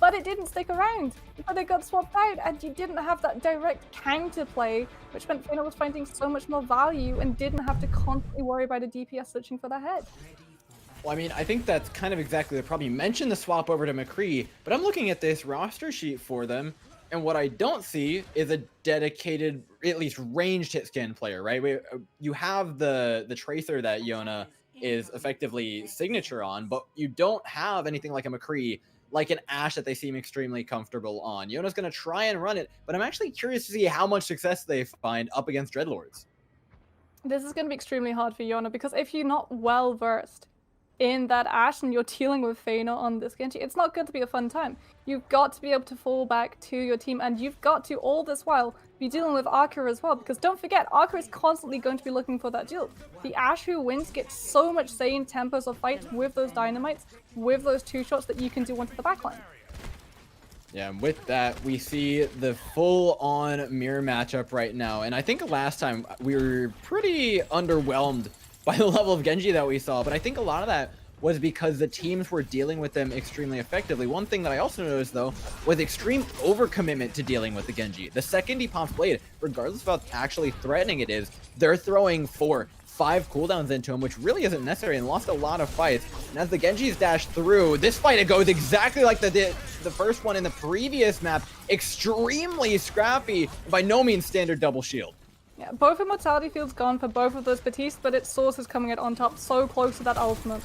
but it didn't stick around. But it got swapped out, and you didn't have that direct counterplay, which meant Fena was finding so much more value and didn't have to constantly worry about a DPS searching for their head. Well, I mean, I think that's kind of exactly the problem. You mentioned the swap over to McCree, but I'm looking at this roster sheet for them, and what I don't see is a dedicated, at least ranged hit scan player, right? You have the tracer that Yona is effectively signature on, but you don't have anything like a McCree, like an Ashe that they seem extremely comfortable on. Yona's going to try and run it, but I'm actually curious to see how much success they find up against Dreadlords. This is going to be extremely hard for Yona, because if you're not well versed in that Ashe and you're dealing with Fena on this Genji, it's not going to be a fun time. You've got to be able to fall back to your team, and you've got to, all this while, be dealing with Arca as well, because don't forget, Arca is constantly going to be looking for that duel. The Ashe who wins gets so much say in tempos of fights with those dynamites, with those two shots that you can do onto the backline. Yeah, and with that, we see the full-on mirror matchup right now, and I think last time we were pretty underwhelmed by the level of Genji that we saw, but I think a lot of that was because the teams were dealing with them extremely effectively. One thing that I also noticed, though, was extreme overcommitment to dealing with the Genji. The second he pops Blade, regardless of how actually threatening it is, they're throwing 4-5 cooldowns into him, which really isn't necessary, and lost a lot of fights. And as the Genjis dash through, this fight, it goes exactly like the first one in the previous map. Extremely scrappy, by no means standard double shield. Yeah, both immortality fields gone for both of those Batiste, but its source is coming out on top, so close to that ultimate.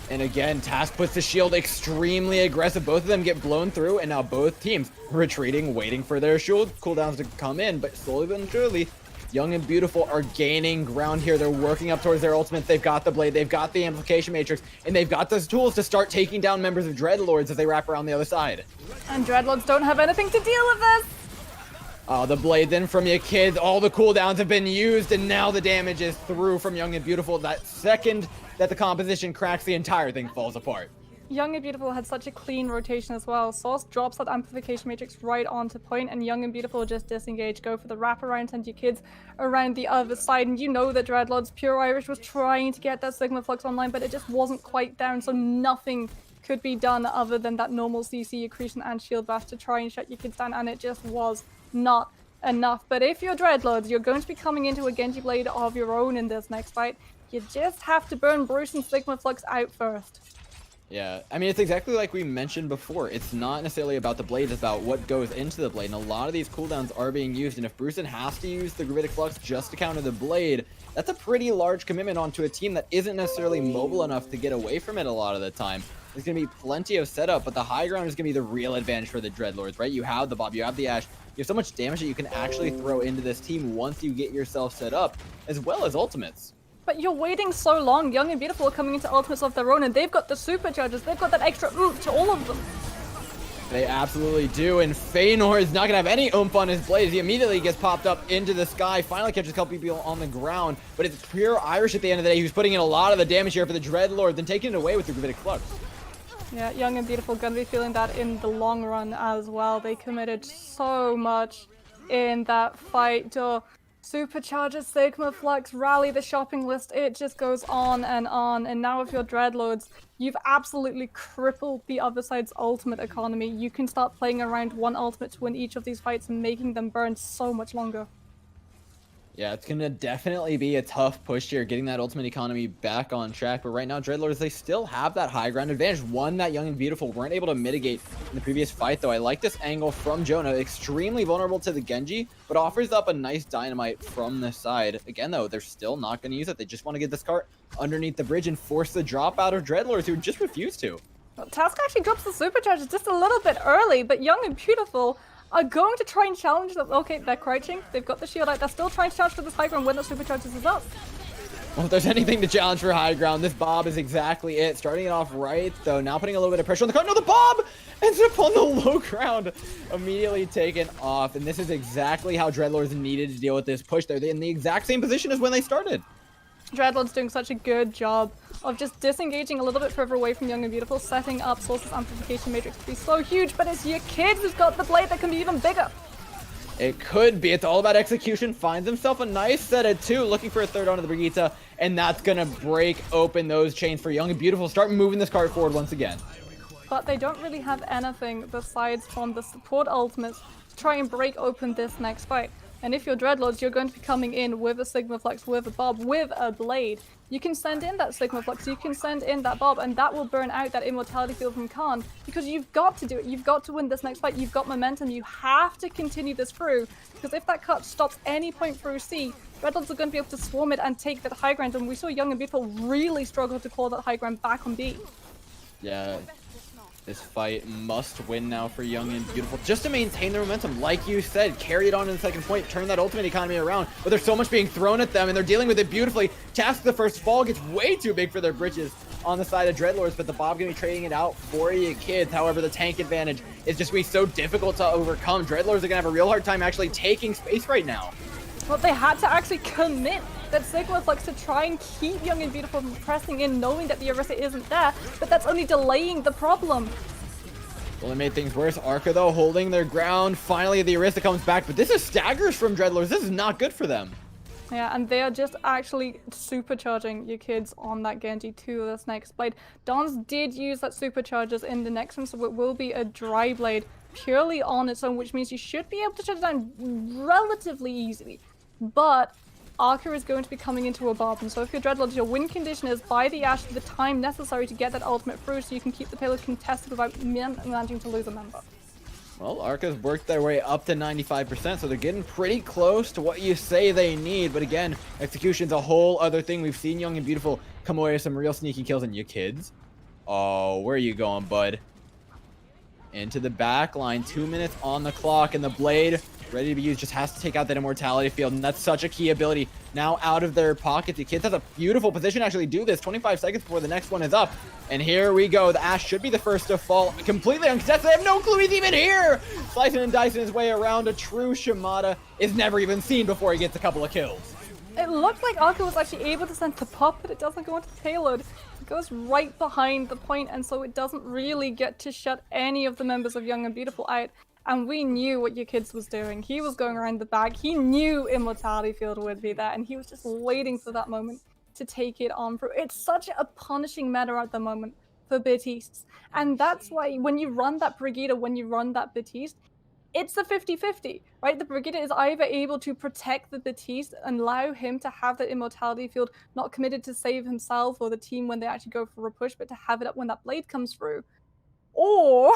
And again, Task puts the shield extremely aggressive. Both of them get blown through, and now both teams retreating, waiting for their shield cooldowns to come in. But slowly but surely, Young and Beautiful are gaining ground here. They're working up towards their ultimate. They've got the Blade, they've got the Amplification Matrix, and they've got those tools to start taking down members of Dreadlords as they wrap around the other side. And Dreadlords don't have anything to deal with this! Oh, the Blade then from your kids. All the cooldowns have been used, and now the damage is through from Young and Beautiful. That second that the composition cracks, the entire thing falls apart. Young and Beautiful had such a clean rotation as well. Source drops that Amplification Matrix right onto point, and Young and Beautiful just disengage, go for the wraparound, send your kids around the other side. And you know that Dreadlords, Pure Irish was trying to get that Sigma Flux online, but it just wasn't quite down, so nothing could be done other than that normal CC accretion and shield bash to try and shut your kids down, and it just was not enough. But if you're Dreadlords, you're going to be coming into a Genji Blade of your own in this next fight. You just have to burn Bruce and Sigma Flux out first. Yeah, I mean, it's exactly like we mentioned before. It's not necessarily about the blade, it's about what goes into the blade. And a lot of these cooldowns are being used, and if Brucein has to use the Gravitic Flux just to counter the blade, that's a pretty large commitment onto a team that isn't necessarily mobile enough to get away from it a lot of the time. There's going to be plenty of setup, but the high ground is going to be the real advantage for the Dreadlords, right? You have the Bob, you have the Ashe, you have so much damage that you can actually throw into this team once you get yourself set up, as well as ultimates. But you're waiting so long. Young and Beautiful are coming into ultimates of their own, and they've got the supercharges. They've got that extra oomph to all of them. They absolutely do, and Feanor is not going to have any oomph on his blade. He immediately gets popped up into the sky, finally catches a couple people on the ground, but it's Pure Irish at the end of the day who's putting in a lot of the damage here for the Dreadlord, then taking it away with the Gravitic Flux. Yeah, Young and Beautiful gonna be feeling that in the long run as well. They committed so much in that fight to supercharges, Sigma Flux, rally the shopping list. It just goes on, and now if you're Dreadlords, you've absolutely crippled the other side's ultimate economy. You can start playing around one ultimate to win each of these fights and making them burn so much longer. Yeah, it's going to definitely be a tough push here, getting that ultimate economy back on track. But right now, Dreadlords, they still have that high ground advantage. One that Young and Beautiful weren't able to mitigate in the previous fight, though. I like this angle from Jonah. Extremely vulnerable to the Genji, but offers up a nice dynamite from the side. Again, though, they're still not going to use it. They just want to get this cart underneath the bridge and force the drop out of Dreadlords, who just refuse to. Well, Task actually drops the supercharges just a little bit early, but Young and Beautiful are going to try and challenge them. Okay, they're crouching. They've got the shield out. They're still trying to challenge for this high ground when the supercharges is up. Well, if there's anything to challenge for high ground, this Bob is exactly it. Starting it off right, though. Now putting a little bit of pressure on the cart. No, the Bob ends up on the low ground. Immediately taken off. And this is exactly how Dreadlords needed to deal with this push. They're in the exact same position as when they started. Dreadlord's doing such a good job of just disengaging a little bit further away from Young and Beautiful, setting up Source's Amplification Matrix to be so huge, but it's your kids who's got the blade that can be even bigger. It could be. It's all about execution. Finds himself a nice set of two, looking for a third onto the Brigitte, and that's going to break open those chains for Young and Beautiful. Start moving this cart forward once again. but they don't really have anything besides from the support ultimates to try and break open this next fight. And if you're Dreadlords, you're going to be coming in with a Sigma Flux, with a Bob, with a Blade. You can send in that Sigma Flux, you can send in that Bob, and that will burn out that Immortality Field from Khan, because you've got to do it. You've got to win this next fight. You've got momentum. You have to continue this through, because if that cut stops any point through C, Dreadlords are going to be able to swarm it and take that high ground, and we saw Young and Beautiful really struggle to claw that high ground back on B. Yeah. This fight must win now for Young and Beautiful, just to maintain their momentum. Like you said, carry it on in the second point, turn that ultimate economy around. But there's so much being thrown at them, and they're dealing with it beautifully. Task the first fall gets way too big for their britches on the side of Dreadlords, but the Bob gonna be trading it out for you kids. However, the tank advantage is just gonna be so difficult to overcome. Dreadlords are gonna have a real hard time actually taking space right now. Well, they had to actually commit that Sigma Flux to try and keep Young and Beautiful from pressing in, knowing that the Orisa isn't there, but that's only delaying the problem. Well, it made things worse. Arca, though, holding their ground. Finally, the Orisa comes back, but this is staggers from Dreadlords. This is not good for them. Yeah, and they are just actually supercharging your kids on that Genji to this next blade. Dons did use that superchargers in the next one, so it will be a dry blade purely on its own, which means you should be able to shut it down relatively easily. But Arca is going to be coming into a Bob, and so if you're Dreadlords, your win condition is buy the Ashe the time necessary to get that ultimate through so you can keep the payload contested without managing to lose a member. Well, Arca's worked their way up to 95%, so they're getting pretty close to what you say they need. But again, execution's a whole other thing. We've seen Young and Beautiful come away with some real sneaky kills, and you kids. Oh, where are you going, bud? Into the back line, 2 minutes on the clock, and the blade ready to be used, just has to take out that immortality field, and that's such a key ability. Now out of their pocket, the kids has a beautiful position to actually do this. 25 seconds before the next one is up, and here we go. The Ashe should be the first to fall, completely uncontested. They have no clue he's even here. Slicing and dicing his way around. A true Shimada is never even seen before he gets a couple of kills. It looked like Arca was actually able to send the pop, but it doesn't go into the payload. It goes right behind the point, and so it doesn't really get to shut any of the members of Young and Beautiful out. And we knew what your kids was doing. He was going around the back. He knew Immortality Field would be there, and he was just waiting for that moment to take it on through. It's such a punishing meta at the moment for Baptistes. And that's why when you run that Brigitte, when you run that Baptiste, it's a 50-50, right? The Brigitte is either able to protect the Baptiste and allow him to have that Immortality Field, not committed to save himself or the team when they actually go for a push, but to have it up when that blade comes through. Or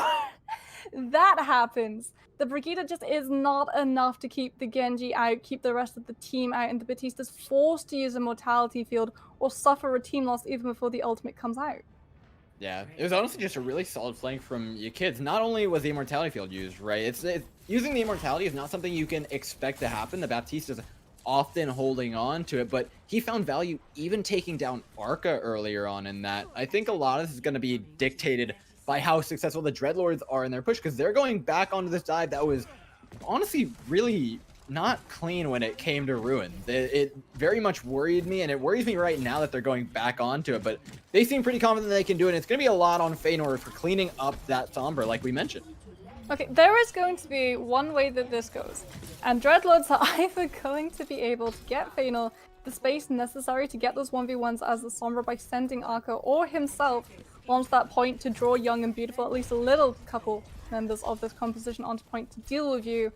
that happens. The Brigitte just is not enough to keep the Genji out, keep the rest of the team out, and the Baptiste is forced to use a Mortality Field or suffer a team loss even before the ultimate comes out. Yeah, it was honestly just a really solid flank from your kids. Not only was the Immortality Field used, right? It's using the Immortality is not something you can expect to happen. The Baptiste is often holding on to it, but he found value even taking down Arca earlier on in that. I think a lot of this is going to be dictated by how successful the Dreadlords are in their push, because they're going back onto this dive that was honestly really not clean when it came to Ruin. It very much worried me, and it worries me right now that they're going back onto it, but they seem pretty confident they can do it, and it's going to be a lot on Feanor for cleaning up that Sombra, like we mentioned. Okay, there is going to be one way that this goes, and Dreadlords are either going to be able to get Feanor the space necessary to get those 1v1s as the Sombra by sending Arca, or himself wants that point to draw Young and Beautiful, at least a little couple members of this composition onto point to deal with you.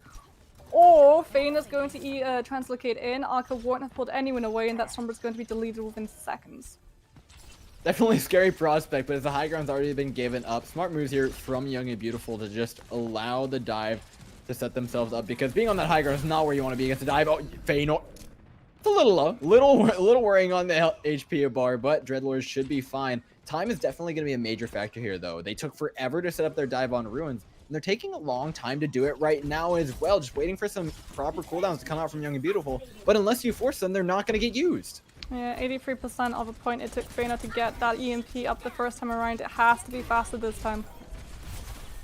Or Feanor's going to translocate in, Arca won't have pulled anyone away, and that Sombra's going to be deleted within seconds. Definitely a scary prospect, but as the high ground's already been given up, smart moves here from Young and Beautiful to just allow the dive to set themselves up, because being on that high ground is not where you want to be against the dive. Oh, Feanor. It's a little low, little worrying on the HP bar, but Dreadlords should be fine. Time is definitely going to be a major factor here, though. They took forever to set up their dive on Ruins, and they're taking a long time to do it right now as well, just waiting for some proper cooldowns to come out from Young and Beautiful. But unless you force them, they're not going to get used. Yeah, 83% of a point it took Feanor to get that EMP up the first time around. It has to be faster this time.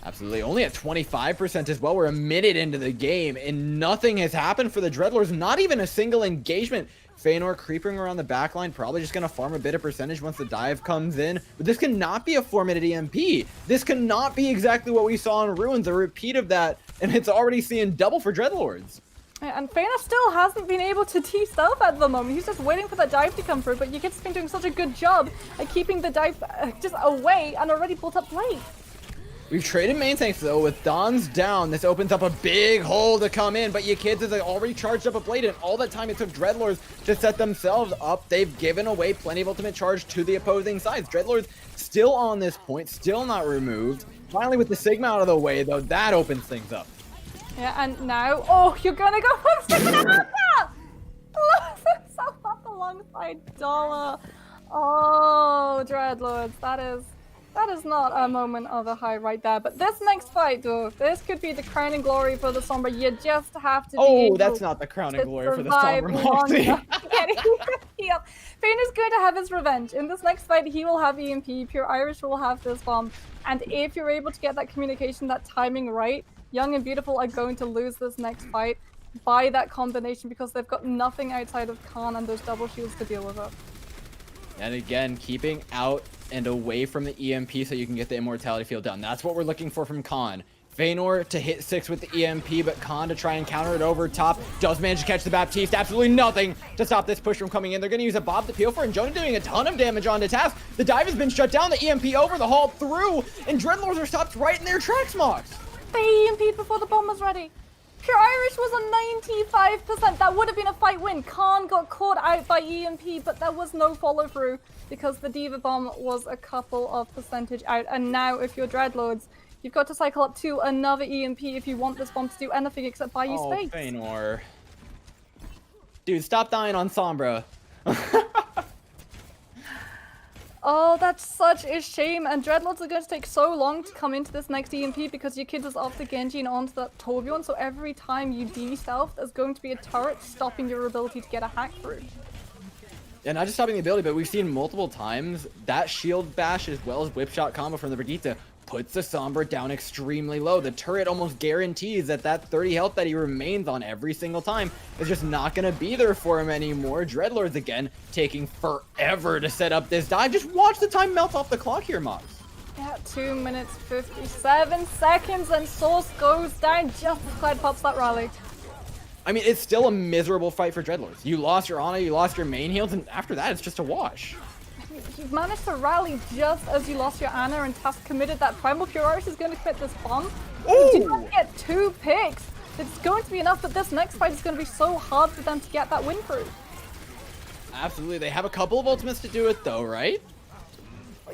Absolutely. Only at 25% as well. We're a minute into the game, and nothing has happened for the Dreadlords. Not even a single engagement. Feanor creeping around the backline, probably just going to farm a bit of percentage once the dive comes in. But this cannot be a 4-minute EMP. This cannot be exactly what we saw in Ruins, a repeat of that, and it's already seeing double for Dreadlords. And Feanor still hasn't been able to T-stealth at the moment. He's just waiting for that dive to come through, but your kid's been doing such a good job at keeping the dive just away and already built up play. We've traded main tanks though. With Don's down, this opens up a big hole to come in, but you kids has already charged up a blade, and all that time it took Dreadlords to set themselves up, they've given away plenty of ultimate charge to the opposing sides. Dreadlords still on this point, still not removed. Finally, with the Sigma out of the way though, that opens things up. Yeah, and now, oh, you're gonna go for the Sigma! Close himself up alongside Dollar. Oh, Dreadlords, that is not a moment of a high right there. But this next fight, though, this could be the crowning glory for the Sombra. You just have to be able that's not the crowning glory for the Sombra Moxie. Fane is going to have his revenge. In this next fight, he will have EMP, Pure Irish will have this bomb. And if you're able to get that communication, that timing right, Young and Beautiful are going to lose this next fight by that combination because they've got nothing outside of Khan and those double shields to deal with it. And again, keeping out and away from the EMP so you can get the immortality field down. That's what we're looking for from Khan. Feanor to hit 6 with the EMP, but Khan to try and counter it over top. Does manage to catch the Baptiste. Absolutely nothing to stop this push from coming in. They're going to use a Bob to peel for, and Jonah doing a ton of damage onto Task. The dive has been shut down. The EMP over, the halt through, and Dreadlords are stopped right in their tracks, Mox. They EMP'd before the bomb was ready. Pure Irish was on 95%. That would have been a fight win. Khan got caught out by EMP, but there was no follow through because the Diva bomb was a couple of percentage out. And now, if you're Dreadlords, you've got to cycle up to another EMP if you want this bomb to do anything except buy you space. Oh, Feanor. Dude, stop dying on Sombra. Oh, that's such a shame. And Dreadlords are going to take so long to come into this next EMP because your kid is off the Genji and onto that Torbjorn. So every time you de-stealth, there's going to be a turret stopping your ability to get a hack through. Yeah, not just stopping the ability, but we've seen multiple times that shield bash as well as whip shot combo from the Brigitte puts the Sombra down extremely low. The turret almost guarantees that 30 health that he remains on every single time is just not going to be there for him anymore. Dreadlords again taking forever to set up this dive. Just watch the time melt off the clock here, Mox. Yeah, 2 minutes 57 seconds and Source goes down just as Clyde pops that rally. I mean, it's still a miserable fight for Dreadlords. You lost your Ana, you lost your main heals, and after that, it's just a wash. You've managed to rally just as you lost your Ana and Task committed that Primal. Pure Irish is going to commit this bomb. You do not get 2 picks. It's going to be enough, but this next fight is going to be so hard for them to get that win through. Absolutely. They have a couple of ultimates to do it, though, right?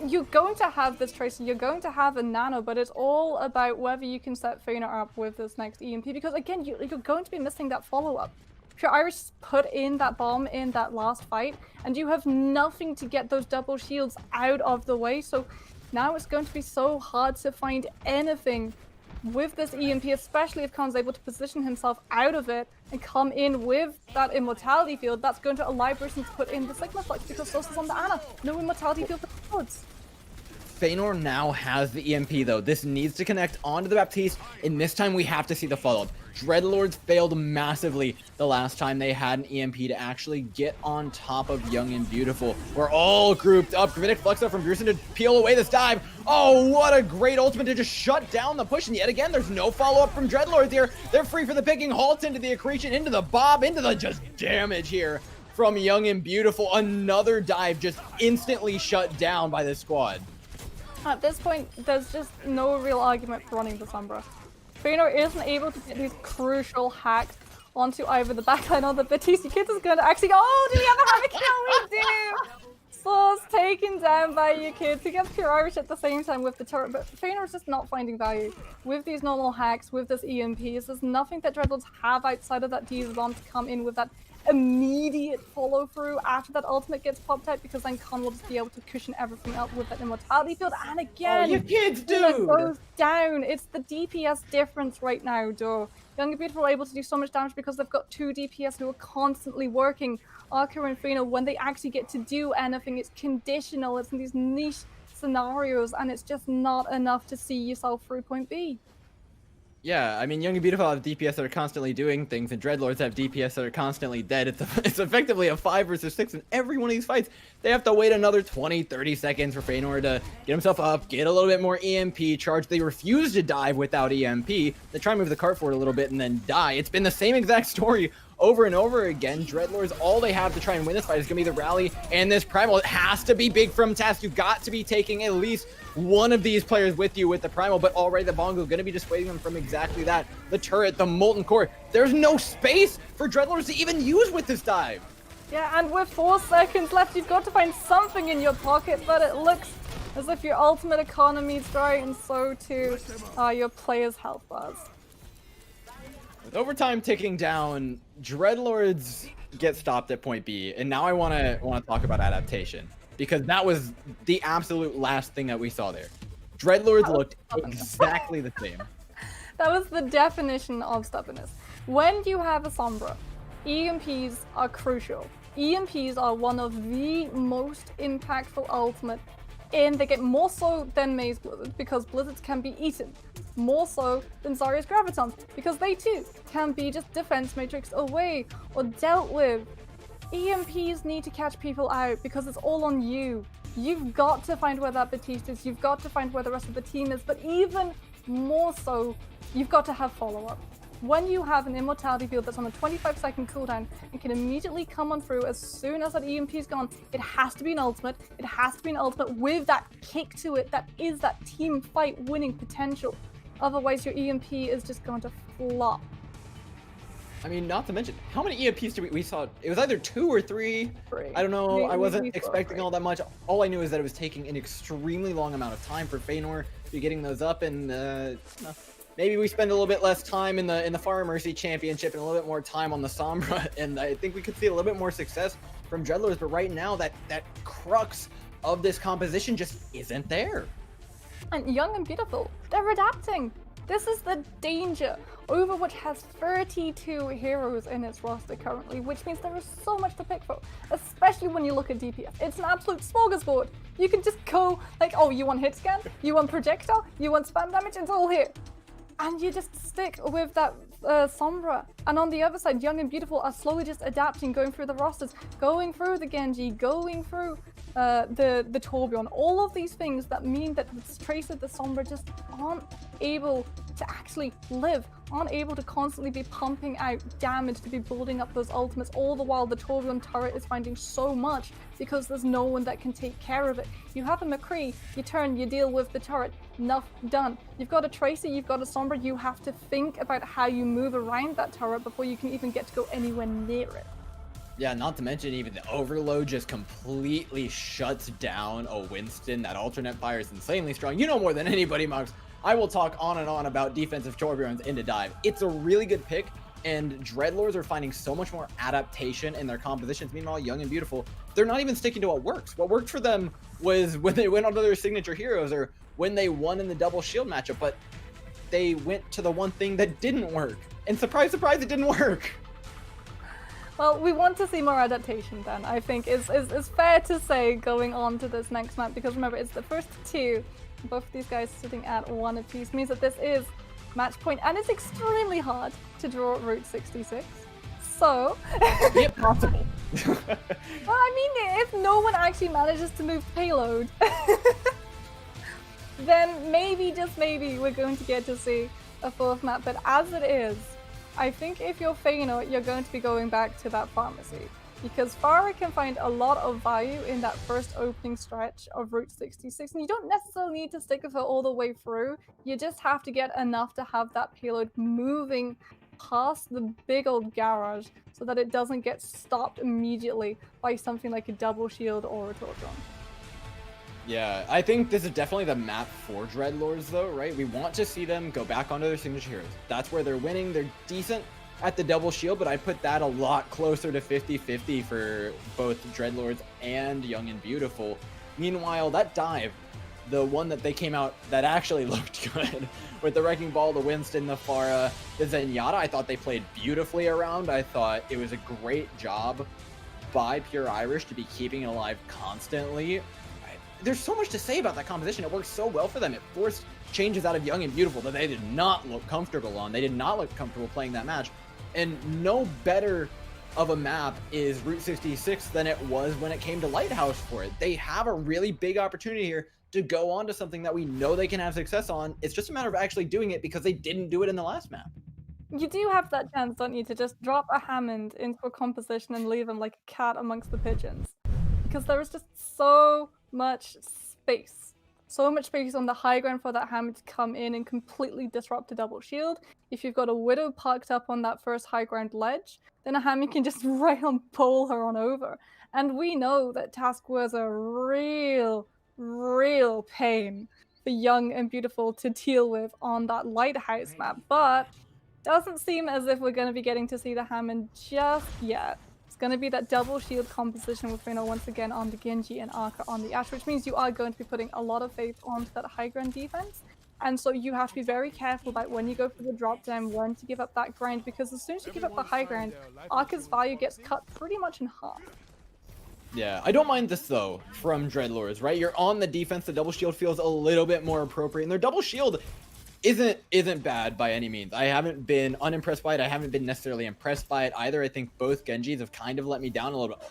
You're going to have this Tracer, you're going to have a Nano, but it's all about whether you can set Feanor up with this next EMP, because again, you're going to be missing that follow-up. Pure Irish put in that bomb in that last fight, and you have nothing to get those double shields out of the way, so now it's going to be so hard to find anything with this EMP, especially if Khan's able to position himself out of it and come in with that immortality field. That's going to allow Bruce to put in the Sigma Flux because Source is on the Ana. No immortality field for the Lords. Feanor now has the EMP though. This needs to connect onto the Baptiste, and this time we have to see the follow-up. Dreadlords failed massively the last time they had an EMP to actually get on top of Young and Beautiful. We're all grouped up. Gravitic Flux up from Grusin to peel away this dive. Oh, what a great ultimate to just shut down the push, and yet again, there's no follow-up from Dreadlords here. They're free for the picking. Halts into the accretion, into the bob, into the just damage here from Young and Beautiful. Another dive just instantly shut down by this squad. At this point, there's just no real argument for running the Sombra. Feanor isn't able to get these crucial hacks onto either the backline or the Baptiste. Kids is going to actually go, oh, do we ever have a kill? We do! Source taken down by your kids. He gets Pure Irish at the same time with the turret, but Feanor's just not finding value. With these normal hacks, with this EMPs, there's nothing that Dreadlords have outside of that Diva bomb to come in with that immediate follow through after that ultimate gets popped out, because then Khan will just be able to cushion everything up with that immortality field. And again, you kids, dude, it goes down. It's the DPS difference right now, though. Young and Beautiful are able to do so much damage because they've got 2 DPS who are constantly working. Arca and Feanor, when they actually get to do anything, it's conditional. It's in these niche scenarios, and it's just not enough to see yourself through point B. Yeah, I mean, Young and Beautiful have DPS that are constantly doing things, and Dreadlords have DPS that are constantly dead. It's effectively a 5 versus 6 in every one of these fights. They have to wait another 20, 30 seconds for Feanor to get himself up, get a little bit more EMP charge. They refuse to dive without EMP. They try and move the cart forward a little bit and then die. It's been the same exact story over and over again. Dreadlords, all they have to try and win this fight is going to be the rally and this Primal. It has to be big from Task. You've got to be taking at least one of these players with you with the Primal, but already the Bongo going to be dissuading them from exactly that. The turret, the Molten Core. There's no space for Dreadlords to even use with this dive. Yeah, and with 4 seconds left, you've got to find something in your pocket, but it looks as if your ultimate economy is dry, and so too are your players' health bars. With overtime ticking down, Dreadlords get stopped at point B, and now I want to talk about adaptation, because that was the absolute last thing that we saw there. Dreadlords looked exactly the same. That was the definition of stubbornness. When you have a Sombra, EMPs are crucial. EMPs are one of the most impactful ultimate, and they get more so than Mei's Blizzard because Blizzards can be eaten. More so than Zarya's Gravitons because they too can be just defense matrix away or dealt with. EMPs need to catch people out because it's all on you. You've got to find where that Batiste is, you've got to find where the rest of the team is, but even more so, you've got to have follow-up. When you have an immortality field that's on a 25-second cooldown and can immediately come on through as soon as that EMP is gone, it has to be an ultimate. It has to be an ultimate with that kick to it that is that team fight winning potential. Otherwise, your EMP is just going to flop. I mean, not to mention, how many EMPs did we saw? It was either 2 or 3. I don't know. I wasn't expecting all that much. All I knew is that it was taking an extremely long amount of time for Feanor to be getting those up, and maybe we spend a little bit less time in the Far Mercy Championship and a little bit more time on the Sombra, and I think we could see a little bit more success from Dreadlords, but right now that crux of this composition just isn't there. And Young and Beautiful, they're adapting. This is the danger. Overwatch has 32 heroes in its roster currently, which means there is so much to pick from, especially when you look at DPS. It's an absolute smorgasbord. You can just go like, oh, you want hit scan? You want projectile? You want spam damage? It's all here. And you just stick with that Sombra. And on the other side, Young and Beautiful are slowly just adapting, going through the rosters, going through the Genji, going through the Torbjorn. All of these things that mean that the Tracer, the Sombra just aren't able to actually live, aren't able to constantly be pumping out damage, to be building up those ultimates, all the while the Torbjorn turret is finding so much because there's no one that can take care of it. You have a McCree, you turn, you deal with the turret, enough, done. You've got a Tracer, you've got a Sombra, you have to think about how you move around that turret before you can even get to go anywhere near it. Yeah, not to mention even the overload just completely shuts down a Winston. That alternate fire is insanely strong. You know more than anybody, Mox. I will talk on and on about defensive Torbjorns into dive. It's a really good pick, and Dreadlords are finding so much more adaptation in their compositions. Meanwhile, Young and Beautiful, they're not even sticking to what works. What worked for them was when they went onto their signature heroes or when they won in the double shield matchup, but they went to the one thing that didn't work. And surprise, surprise, it didn't work. Well, we want to see more adaptation then, I think is fair to say going on to this next map, because remember, it's the first 2. Both of these guys sitting at 1 apiece means that this is match point, and it's extremely hard to draw Route 66. So... Yep, possible. Well, I mean, if no one actually manages to move payload, then maybe, just maybe, we're going to get to see a 4th map. But as it is, I think if you're Feanor, you're going to be going back to that pharmacy, because Pharah can find a lot of value in that first opening stretch of Route 66, and you don't necessarily need to stick with her all the way through. You just have to get enough to have that payload moving past the big old garage so that it doesn't get stopped immediately by something like a double shield or a Torbjorn. Yeah, I think this is definitely the map for Dreadlords though, right? We want to see them go back onto their signature heroes. That's where they're winning. They're decent at the double shield, but I put that a lot closer to 50-50 for both Dreadlords and Young and Beautiful. Meanwhile, that dive, the one that they came out that actually looked good with the Wrecking Ball, the Winston, the Pharah, the Zenyatta, I thought they played beautifully around. I thought it was a great job by Pure Irish to be keeping it alive constantly. There's so much to say about that composition. It worked so well for them. It forced changes out of Young and Beautiful that they did not look comfortable on. They did not look comfortable playing that match. And no better of a map is Route 66 than it was when it came to Lighthouse for it. They have a really big opportunity here to go on to something that we know they can have success on. It's just a matter of actually doing it, because they didn't do it in the last map. You do have that chance, don't you, to just drop a Hammond into a composition and leave him like a cat amongst the pigeons. Because there is just so much space. So much space on the high ground for that Hammond to come in and completely disrupt a double shield. If you've got a Widow parked up on that first high ground ledge, then a Hammond can just right on pull her on over. And we know that Task was a real pain for Young and Beautiful to deal with on that Lighthouse map. But doesn't seem as if we're going to be getting to see the Hammond just yet. It's going to be that double shield composition with Reno once again on the Genji and Arca on the Ashe, which means you are going to be putting a lot of faith onto that high ground defense. And so you have to be very careful about when you go for the drop down, when to give up that grind, because as soon as you give up the high ground, Arca's value gets cut pretty much in half. Yeah, I don't mind this though from Dreadlords, right? You're on the defense, the double shield feels a little bit more appropriate, and their double shield isn't bad by any means. I haven't been unimpressed by it. I haven't been necessarily impressed by it either. I think both Genjis have kind of let me down a little bit.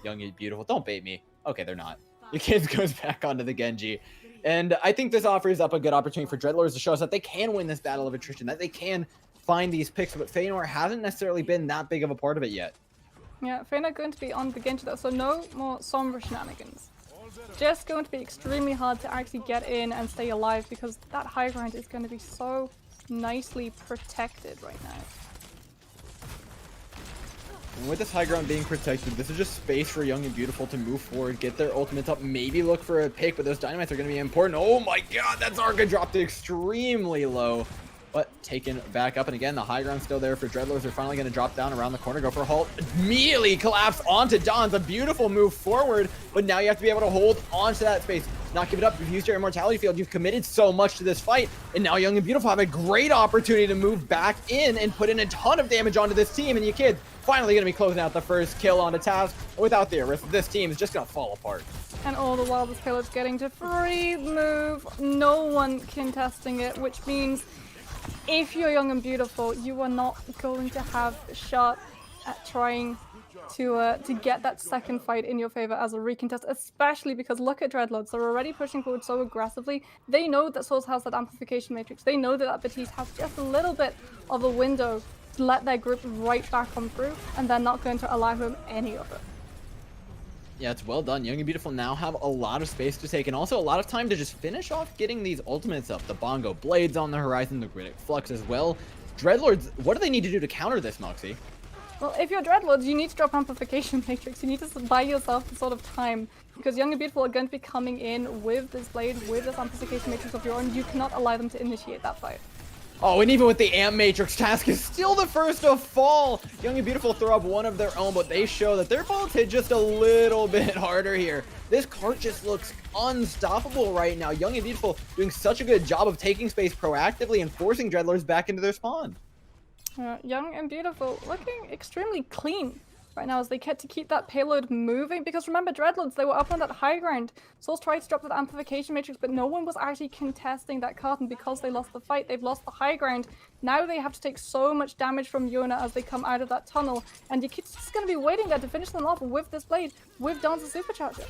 Young and Beautiful, don't bait me. Okay, they're not. Your kids goes back onto the Genji. And I think this offers up a good opportunity for Dreadlords to show us that they can win this battle of attrition, that they can find these picks, but Feanor hasn't necessarily been that big of a part of it yet. Yeah, Feanor going to be on the Genji though, so no more Sombra shenanigans. Just going to be extremely hard to actually get in and stay alive because that high ground is going to be so nicely protected right now. And with this high ground being protected, this is just space for Young and Beautiful to move forward, get their ultimates up, maybe look for a pick, but those dynamites are going to be important. Oh my god, that Zarka dropped extremely low, but taken back up. And again, the high ground's still there for Dreadlords. They're finally going to drop down around the corner, go for a halt, immediately collapse onto Don's. A beautiful move forward, but now you have to be able to hold onto that space. Not give it up. You've used your immortality field. You've committed so much to this fight, and now Young and Beautiful have a great opportunity to move back in and put in a ton of damage onto this team. And you kids finally going to be closing out the first kill onto Task. Without the Arista, this team is just going to fall apart. And all the while, this payload's getting to free move. No one contesting it, which means if you're Young and Beautiful, you are not going to have a shot at trying to get that second fight in your favor as a recontest, especially because look at Dreadlords. They're already pushing forward so aggressively. They know that Source has that amplification matrix. They know that Baptiste has just a little bit of a window to let their group right back on through, and they're not going to allow him any of it. Yeah, it's well done. Young and Beautiful now have a lot of space to take and also a lot of time to just finish off getting these ultimates up. The Bongo Blades on the horizon, the Gridic Flux as well. Dreadlords, what do they need to do to counter this, Moxie? Well, if you're Dreadlords, you need to drop Amplification Matrix. You need to buy yourself the sort of time, because Young and Beautiful are going to be coming in with this blade, with this Amplification Matrix of your own. You cannot allow them to initiate that fight. Oh, and even with the Amp Matrix, Task is still the first to fall. Young and Beautiful throw up one of their own, but they show that their bolts hit just a little bit harder here. This cart just looks unstoppable right now. Young and Beautiful doing such a good job of taking space proactively and forcing Dreadlords back into their spawn. Young and Beautiful looking extremely clean right now as they get to keep that payload moving, because remember, Dreadlords, they were up on that high ground. Souls tried to drop that amplification matrix, but no one was actually contesting that cart, and because they lost the fight, they've lost the high ground. Now they have to take so much damage from Yona as they come out of that tunnel, and your kid's just going to be waiting there to finish them off with this blade, with Dance's supercharger.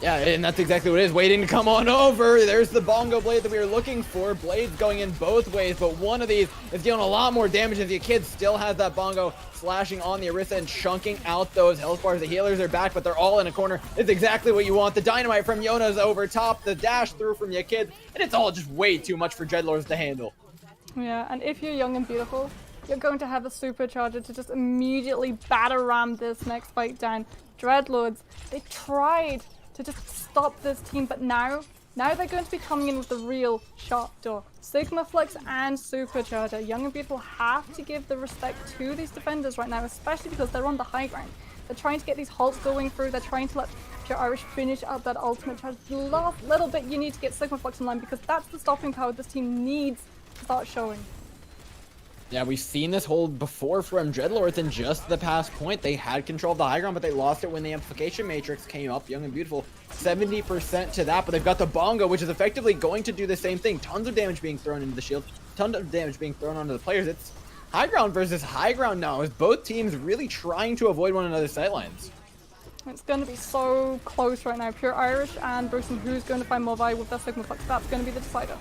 Yeah, and that's exactly what it is, waiting to come on over. There's the Bongo Blade that we were looking for. Blades going in both ways, but one of these is dealing a lot more damage as the kid still has that Bongo slashing on the Orisa and chunking out those health bars. The healers are back, but they're all in a corner. It's exactly what you want. The dynamite from Yona's over top, the dash through from your kid, and it's all just way too much for Dreadlords to handle. Yeah, and if you're Young and Beautiful, you're going to have a supercharger to just immediately batter ram this next fight down. Dreadlords, they tried to just stop this team, but now they're going to be coming in with the real sharp door. Sigma Flux and Supercharger. Young and Beautiful have to give the respect to these defenders right now, especially because they're on the high ground. They're trying to get these halts going through. They're trying to let Pure Irish finish up that ultimate charge. The last little bit you need to get Sigma Flux in line, because that's the stopping power this team needs to start showing. Yeah, we've seen this hold before from Dreadlords in just the past point. They had control of the high ground, but they lost it when the amplification matrix came up. Young and Beautiful, 70% to that, but they've got the Bongo, which is effectively going to do the same thing. Tons of damage being thrown into the shield, tons of damage being thrown onto the players. It's high ground versus high ground now, as both teams really trying to avoid one another's sightlines. It's going to be so close right now. Pure Irish and Bruce, and who's going to find more value with their Sigma Flux? That's going to be the decider.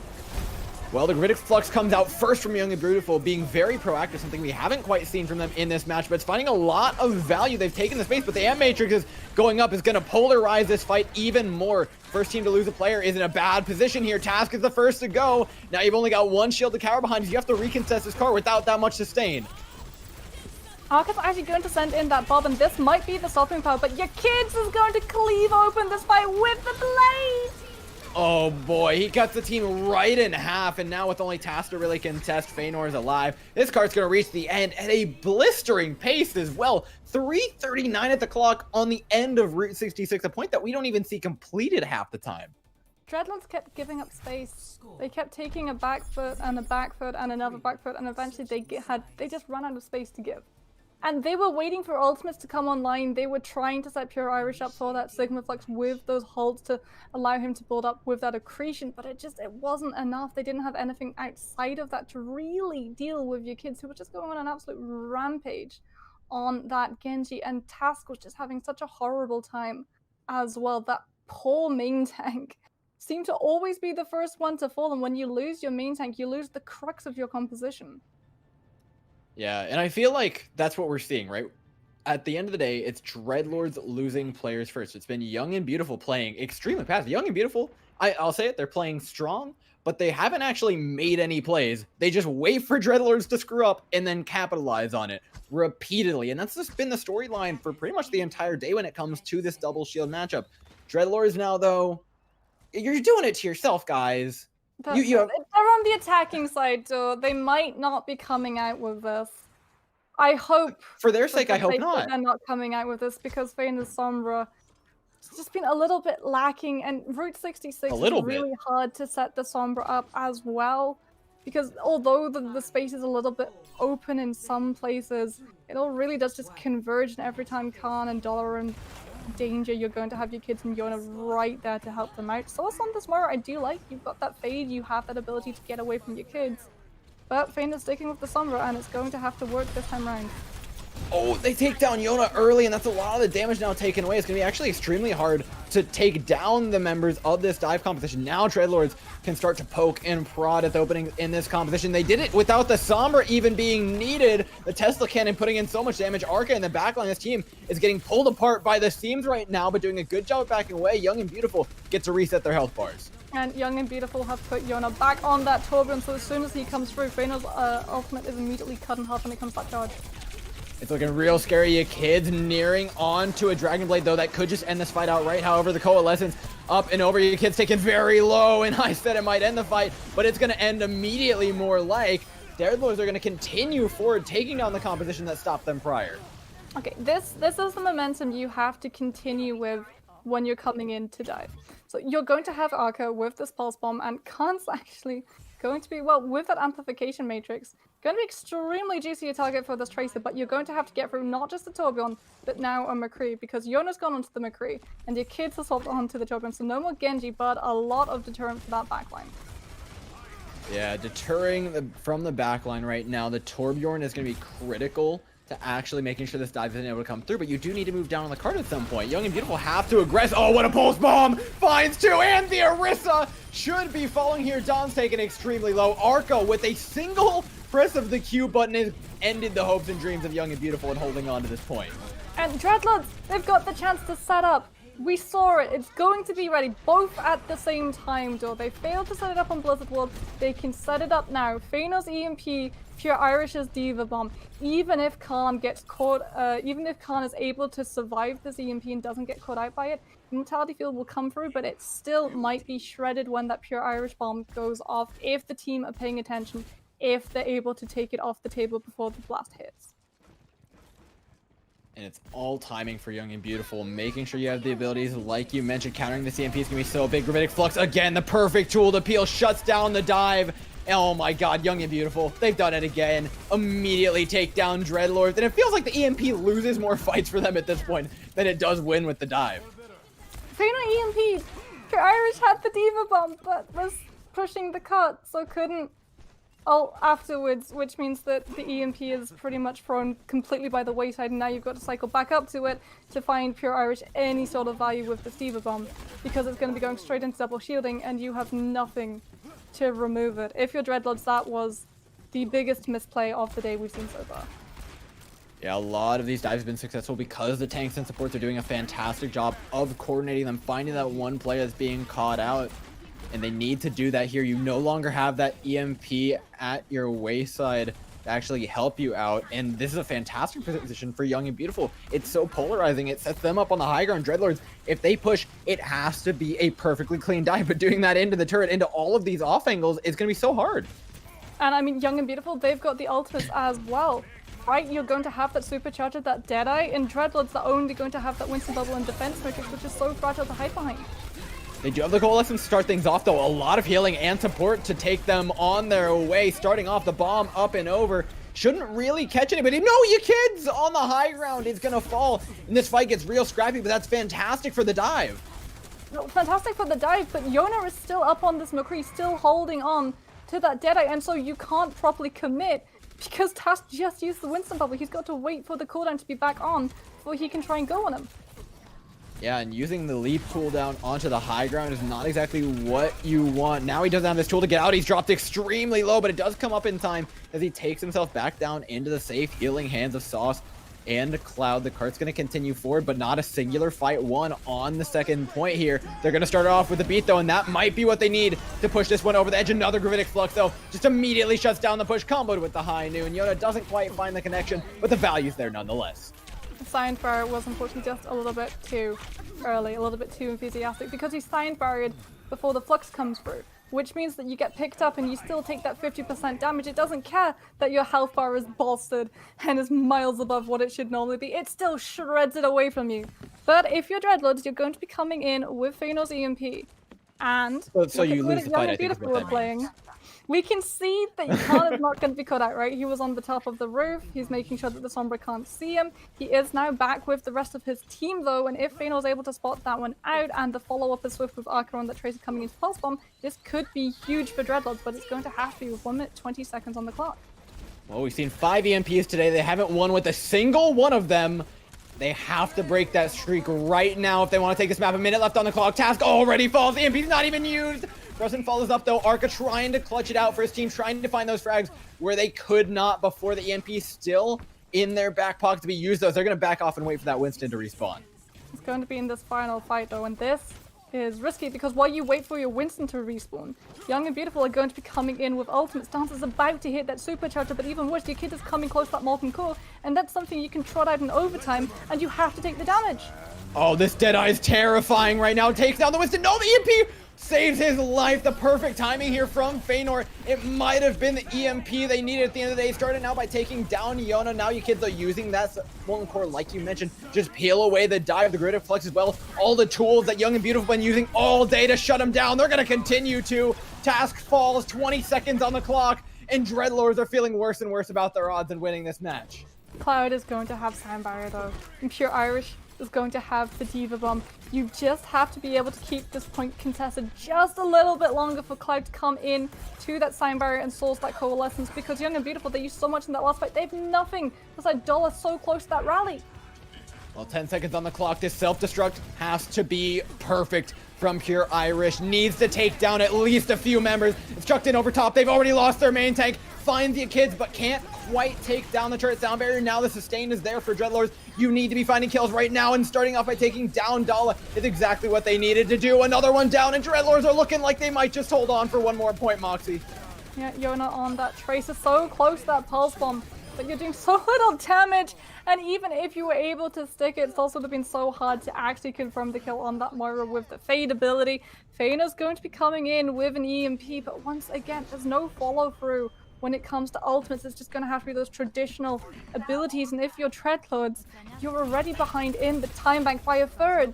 Well, the Gravitic Flux comes out first from Young and Beautiful, being very proactive, something we haven't quite seen from them in this match, but it's finding a lot of value. They've taken the space, but the M-Matrix is going up, is going to polarize this fight even more. First team to lose a player is in a bad position here. Task is the first to go. Now you've only got one shield to cower behind you. You have to recontest this car without that much sustain. Arca's actually going to send in that Bob, and this might be the stopping power, but your kids is going to cleave open this fight with the blade! Oh boy, he cuts the team right in half, and now with only Task to really contest, Feanor is alive. This card's going to reach the end at a blistering pace as well. 3:39 at the clock on the end of Route 66, a point that we don't even see completed half the time. Dreadlords kept giving up space. They kept taking a back foot and a back foot and another back foot, and eventually they just ran out of space to give. And they were waiting for ultimates to come online. They were trying to set Pure Irish up for that Sigma Flux with those holds to allow him to build up with that accretion, but it wasn't enough. They didn't have anything outside of that to really deal with your kids who were just going on an absolute rampage on that Genji, and Task was just having such a horrible time as well. That poor main tank seemed to always be the first one to fall, and when you lose your main tank, you lose the crux of your composition. Yeah, and I feel like that's what we're seeing, right? At the end of the day, it's Dreadlords losing players first. It's been Young and Beautiful playing extremely passive. Young and Beautiful, I'll say it, they're playing strong, but they haven't actually made any plays. They just wait for Dreadlords to screw up and then capitalize on it repeatedly. And that's just been the storyline for pretty much the entire day when it comes to this double shield matchup. Dreadlords now, though, you're doing it to yourself, guys. They're on the attacking side, so they might not be coming out with this. I hope... For their sake, I hope not. They're not coming out with this, because Feanor Sombra has just been a little bit lacking, and Route 66 is really hard to set the Sombra up as well, because although the space is a little bit open in some places, it all really does just converge, and every time Khan and Dollar are in danger, you're going to have your kids and Yona right there to help them out. So on this Moira, I do like. You've got that fade, you have that ability to get away from your kids. But Feanor's sticking with the Sombra, and it's going to have to work this time around. Oh, they take down Yona early, and that's a lot of the damage now taken away. It's going to be actually extremely hard to take down the members of this dive competition. Now Dreadlords can start to poke and prod at the openings in this competition. They did it without the Sombra even being needed. The Tesla cannon putting in so much damage. Arca in the backline, this team is getting pulled apart by the seams right now, but doing a good job backing away. Young and Beautiful get to reset their health bars. And Young and Beautiful have put Yona back on that Tourbillon, so as soon as he comes through, Feanor's ultimate is immediately cut in half when it comes to that charge. It's looking real scary. You kids nearing on to a Dragon Blade, though. That could just end this fight outright. However, the Coalescence up and over. Your kids taken very low, and I said it might end the fight, but it's going to end immediately more like. Dreadlords are going to continue forward, taking down the composition that stopped them prior. Okay, this is the momentum you have to continue with when you're coming in to dive. So you're going to have Arca with this Pulse Bomb, and Khan's actually going to be, well, with that Amplification Matrix, going to be extremely juicy a target for this Tracer, but you're going to have to get through not just the Tourbillon, but now a McCree, because Yona's gone onto the McCree, and your kids have swapped onto the Tourbillon, so no more Genji, but a lot of deterrent for that backline. Yeah, deterring from the backline right now. The Torbjorn is going to be critical to actually making sure this dive isn't able to come through, but you do need to move down on the card at some point. Young and Beautiful have to aggress. Oh, what a Pulse Bomb! Finds two, and the Orisa should be falling here. Don's taken extremely low. Arco with a single press of the Q button has ended the hopes and dreams of Young and Beautiful and holding on to this point. And Dreadlords, they've got the chance to set up. We saw it. It's going to be ready both at the same time, though. They failed to set it up on Blizzard World. They can set it up now. Feanor's EMP, Pure Irish's Diva Bomb. Even if Khan gets caught, even if Khan is able to survive this EMP and doesn't get caught out by it, Immortality Field will come through, but it still might be shredded when that Pure Irish Bomb goes off if the team are paying attention, if they're able to take it off the table before the blast hits. And it's all timing for Young and Beautiful, making sure you have the abilities, like you mentioned, countering the CMP is going to be so big. Gravitic Flux, again, the perfect tool to peel, shuts down the dive. Oh my god, Young and Beautiful, they've done it again. Immediately take down Dreadlords, and it feels like the EMP loses more fights for them at this point than it does win with the dive. Feanor EMP, Pure Irish had the Diva Bomb, but was pushing the cut, so couldn't ult afterwards, which means that the EMP is pretty much thrown completely by the wayside, and now you've got to cycle back up to it to find Pure Irish any sort of value with the Diva Bomb, because it's going to be going straight into double shielding, and you have nothing to remove it. If you're Dreadlords, that was the biggest misplay of the day we've seen so far. Yeah, a lot of these dives have been successful because the tanks and supports are doing a fantastic job of coordinating them, finding that one player that's being caught out. And they need to do that here. You no longer have that EMP at your wayside to actually help you out. And this is a fantastic position for Young and Beautiful. It's so polarizing. It sets them up on the high ground. Dreadlords, if they push, it has to be a perfectly clean dive. But doing that into the turret, into all of these off angles, is going to be so hard. And I mean, Young and Beautiful, they've got the ultimates as well. Right, you're going to have that supercharger, that Deadeye, and Dreadlords are only going to have that Winston Bubble and defense matrix, which is so fragile to hide behind. They do have the Coalescence to start things off, though. A lot of healing and support to take them on their way. Starting off, the bomb up and over. Shouldn't really catch anybody. No, you kids! On the high ground is going to fall. And this fight gets real scrappy, but that's fantastic for the dive. No, fantastic for the dive, but Yona is still up on this McCree, still holding on to that Deadeye, and so you can't properly commit because Task just used the Winston Bubble. He's got to wait for the cooldown to be back on before he can try and go on him. Yeah, and using the leap cooldown onto the high ground is not exactly what you want. Now he doesn't have this tool to get out. He's dropped extremely low, but it does come up in time as he takes himself back down into the safe healing hands of Sauce and Cloud. The cart's going to continue forward, but not a singular fight won on the second point here. They're going to start off with the beat, though, and that might be what they need to push this one over the edge. Another Gravitic Flux, though, just immediately shuts down the push, comboed with the high noon. Yona doesn't quite find the connection, but the value's there nonetheless. Sign Barrier was unfortunately just a little bit too early, a little bit too enthusiastic, because he's Sign Barriered before the Flux comes through, which means that you get picked up and you still take that 50% damage. It doesn't care that your health bar is bolstered and is miles above what it should normally be. It still shreds it away from you. But if you're Dreadlords, you're going to be coming in with Feanor's EMP. And so you lose the fight, I think, Beautiful we're playing. We can see that Khan is not going to be cut out, right? He was on the top of the roof. He's making sure that the Sombra can't see him. He is now back with the rest of his team, though, and if Feanor is able to spot that one out and the follow-up is swift with Archeron that Tracer coming into Pulse Bomb, this could be huge for Dreadlords, but it's going to have to be with 1 minute 20 seconds on the clock. Well, we've seen 5 EMPs today. They haven't won with a single one of them. They have to break that streak right now if they want to take this map. A minute left on the clock. Task already falls. The EMP's not even used. Frozen follows up, though. Arca trying to clutch it out for his team, trying to find those frags where they could not before the EMP still in their back pocket to be used. Those they're going to back off and wait for that Winston to respawn. It's going to be in this final fight, though, and this is risky because while you wait for your Winston to respawn, Young and Beautiful are going to be coming in with ultimates. Dance is about to hit that supercharger, but even worse, your kid is coming close to that molten core, and that's something you can trot out in overtime, and you have to take the damage. Oh, this Deadeye is terrifying right now. Takes down the Winston. No, the EMP saves his life. The perfect timing here from Feanor. It might have been the EMP they needed at the end of the day. Started now by taking down Yona. Now you kids are using that molten core, like you mentioned. Just peel away the dive, the Gravitic Flux as well. All the tools that Young and Beautiful have been using all day to shut him down. They're going to continue to. Task falls, 20 seconds on the clock, and Dreadlords are feeling worse and worse about their odds in winning this match. Cloud is going to have Sound Barrier, though. And Pure Irish is going to have the Diva Bomb. You just have to be able to keep this point contested just a little bit longer for Cloud to come in to that Sign Barrier and source that Coalescence, because Young and Beautiful, they used so much in that last fight. They have nothing. It's like Dollar so close to that rally. Well, 10 seconds on the clock. This self-destruct has to be perfect from Pure Irish. Needs to take down at least a few members. It's chucked in over top. They've already lost their main tank. Finds the kids, but can't quite take down the turret sound barrier. Now the sustain is there for Dreadlords. You need to be finding kills right now, and starting off by taking down Dala is exactly what they needed to do. Another one down, and Dreadlords are looking like they might just hold on for one more point, Moxie. Yeah, Yona on that Tracer, so close to that Pulse Bomb, but you're doing so little damage, and even if you were able to stick it, it's also been so hard to actually confirm the kill on that Moira with the Fade ability. Feanor's going to be coming in with an EMP, but once again, there's no follow-through. When it comes to ultimates, it's just going to have to be those traditional abilities, and if you're Dreadlords, you're already behind in the time bank by a third.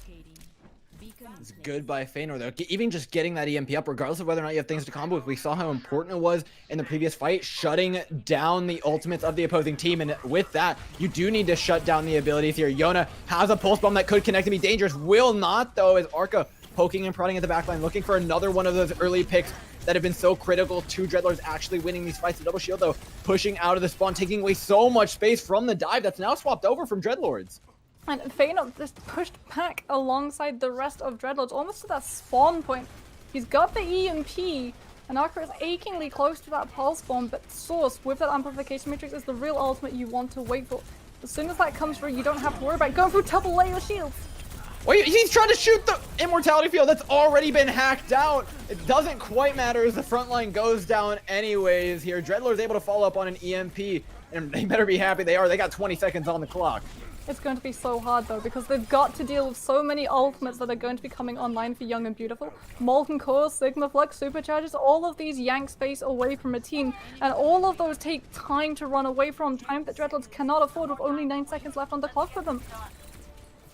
It's good by Feanor, though. Even just getting that EMP up, regardless of whether or not you have things to combo with, we saw how important it was in the previous fight, shutting down the ultimates of the opposing team, and with that, you do need to shut down the abilities here. Yona has a Pulse Bomb that could connect and be dangerous, will not, though, as Arca poking and prodding at the backline, looking for another one of those early picks that have been so critical to Dreadlords actually winning these fights. The double shield, though, pushing out of the spawn, taking away so much space from the dive that's now swapped over from Dreadlords. And Feanor just pushed back alongside the rest of Dreadlords, almost to that spawn point. He's got the EMP, And Arca is achingly close to that pulse bomb, but Source with that amplification matrix is the real ultimate you want to wait for. As soon as that comes through, you don't have to worry about going through double layer shields. Wait, he's trying to shoot the immortality field that's already been hacked out. It doesn't quite matter as the front line goes down anyways here. Dreadlords able to follow up on an EMP, and they better be happy they are. They got 20 seconds on the clock. It's going to be so hard though, because they've got to deal with so many ultimates that are going to be coming online for Young and Beautiful. Molten Core, Sigma Flux, Supercharges, all of these yank space away from a team, and all of those take time to run away from, time that Dreadlords cannot afford with only 9 seconds left on the clock for them.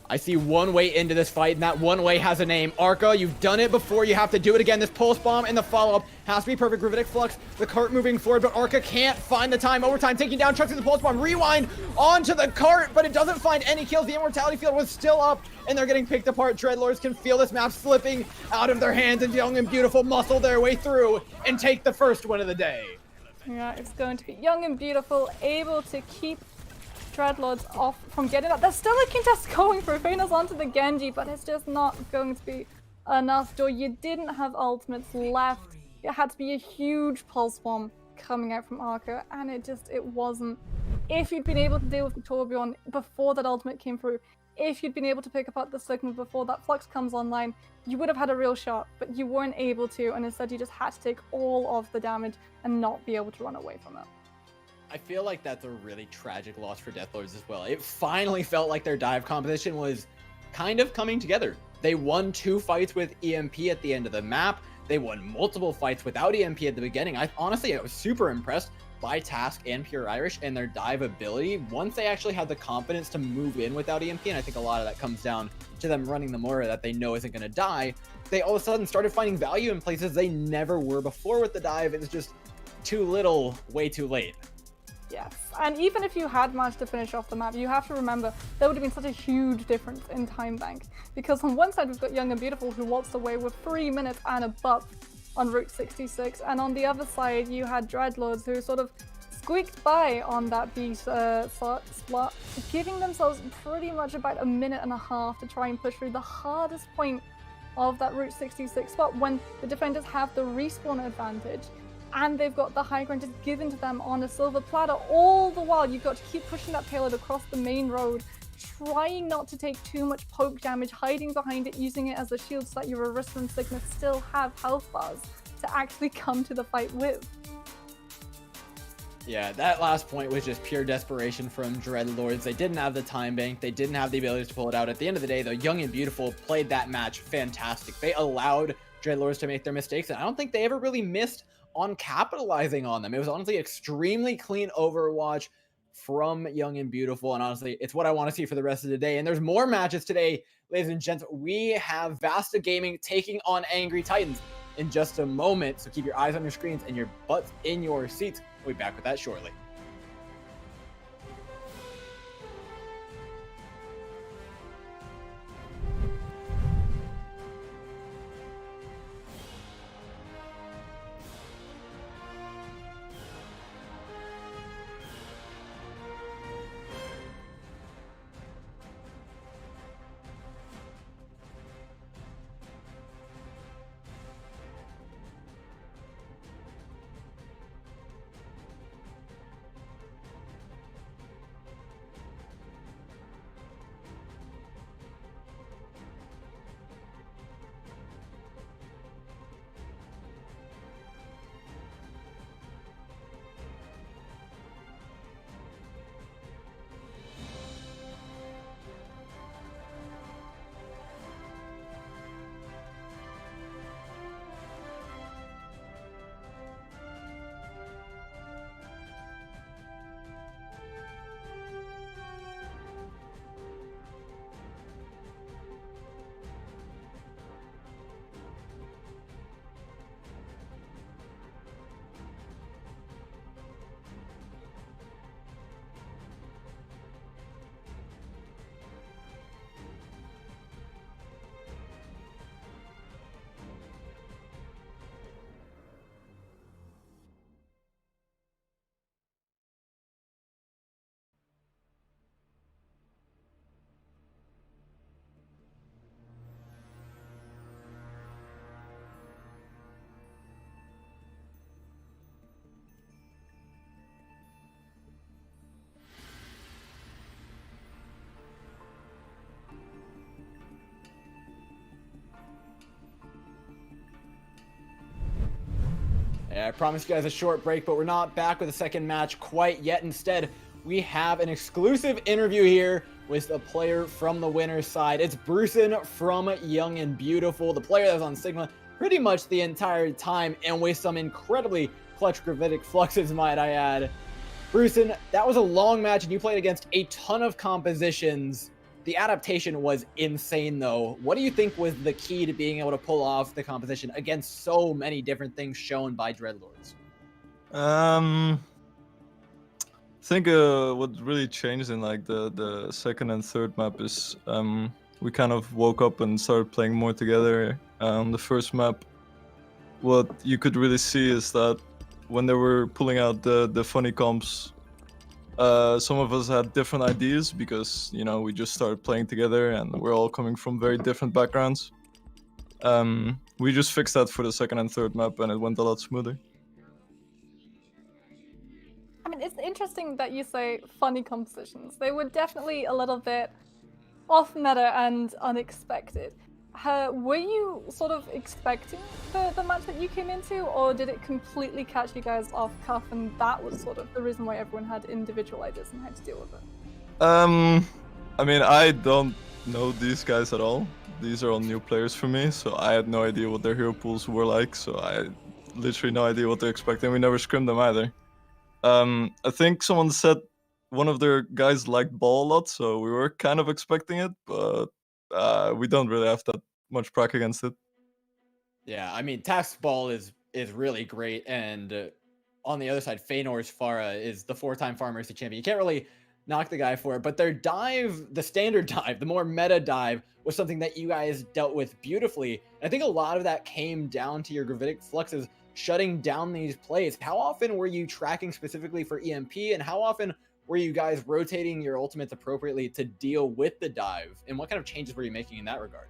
I see one way into this fight, and that one way has a name. Arca, you've done it before. You have to do it again. This pulse bomb and the follow-up has to be perfect. Gravitic Flux, the cart moving forward, but Arca can't find the time. Overtime, taking down Chucks in the pulse bomb. Rewind onto the cart, but it doesn't find any kills. The immortality field was still up, and they're getting picked apart. Dreadlords can feel this map slipping out of their hands, and Young and Beautiful muscle their way through and take the first win of the day. Yeah, it's going to be Young and Beautiful able to keep Dreadlords off from getting that. There's still a contest going through. Fena's onto the Genji, but it's just not going to be enough. Joy, you didn't have ultimates left. It had to be a huge pulse bomb coming out from Arca, and it wasn't. If you'd been able to deal with the Torbjorn before that ultimate came through, if you'd been able to pick apart the Sigma before that Flux comes online, you would have had a real shot, but you weren't able to, and instead you just had to take all of the damage and not be able to run away from it. I feel like that's a really tragic loss for Deathlords as well. It finally felt like their dive composition was kind of coming together. They won 2 fights with EMP at the end of the map. They won multiple fights without EMP at the beginning. I was super impressed by Task and Pure Irish and their dive ability once they actually had the confidence to move in without EMP, and I think a lot of that comes down to them running the Moira that they know isn't going to die. They all of a sudden started finding value in places they never were before with the dive. It's just too little, way too late. Yes, and even if you had managed to finish off the map, you have to remember there would have been such a huge difference in time bank. Because on one side we've got Young and Beautiful who waltzed away with 3 minutes and a buff on Route 66, and on the other side you had Dreadlords who sort of squeaked by on that beat slot, giving themselves pretty much about a minute and a half to try and push through the hardest point of that Route 66 spot when the defenders have the respawn advantage. And they've got the high ground just given to them on a silver platter. All the while, you've got to keep pushing that payload across the main road, trying not to take too much poke damage, hiding behind it, using it as a shield so that your Arista and Sigma still have health bars to actually come to the fight with. Yeah, that last point was just pure desperation from Dreadlords. They didn't have the time bank. They didn't have the ability to pull it out. At the end of the day, though, Young and Beautiful played that match fantastic. They allowed Dreadlords to make their mistakes, and I don't think they ever really missed on capitalizing on them. It was honestly extremely clean Overwatch from Young and Beautiful, and honestly, it's what I want to see for the rest of the day. And there's more matches today, ladies and gents. We have Vasta Gaming taking on Angry Titans in just a moment, so keep your eyes on your screens and your butts in your seats. We'll be back with that shortly. I promised you guys a short break, but we're not back with a second match quite yet. Instead, we have an exclusive interview here with a player from the winner's side. It's Brucin from Young and Beautiful, the player that was on Sigma pretty much the entire time, and with some incredibly clutch gravitic fluxes, might I add. Brucin, that was a long match, and you played against a ton of compositions. The adaptation was insane, though. What do you think was the key to being able to pull off the composition against so many different things shown by Dreadlords? I think what really changed in like the second and third map is we kind of woke up and started playing more together. The first map, what you could really see is that when they were pulling out the funny comps, some of us had different ideas because, you know, we just started playing together and we're all coming from very different backgrounds. We just fixed that for the second and third map and it went a lot smoother. I mean, it's interesting that you say funny compositions. They were definitely a little bit off meta and unexpected. Were you sort of expecting the match that you came into, or did it completely catch you guys off cuff and that was sort of the reason why everyone had individual ideas and had to deal with it? I mean, I don't know these guys at all. These are all new players for me, so I had no idea what their hero pools were like, so I had literally no idea what they're expecting. We never scrimmed them either. I think someone said one of their guys liked ball a lot, so we were kind of expecting it, but we don't really have that much prac against it. Yeah, I mean, Task's ball is really great, and on the other side, Feanor's Pharah is the 4-time Farm Mercy champion. You can't really knock the guy for it, but their dive, the standard dive, the more meta dive, was something that you guys dealt with beautifully. And I think a lot of that came down to your gravitic fluxes shutting down these plays. How often were you tracking specifically for EMP, and how often were you guys rotating your ultimates appropriately to deal with the dive? And what kind of changes were you making in that regard?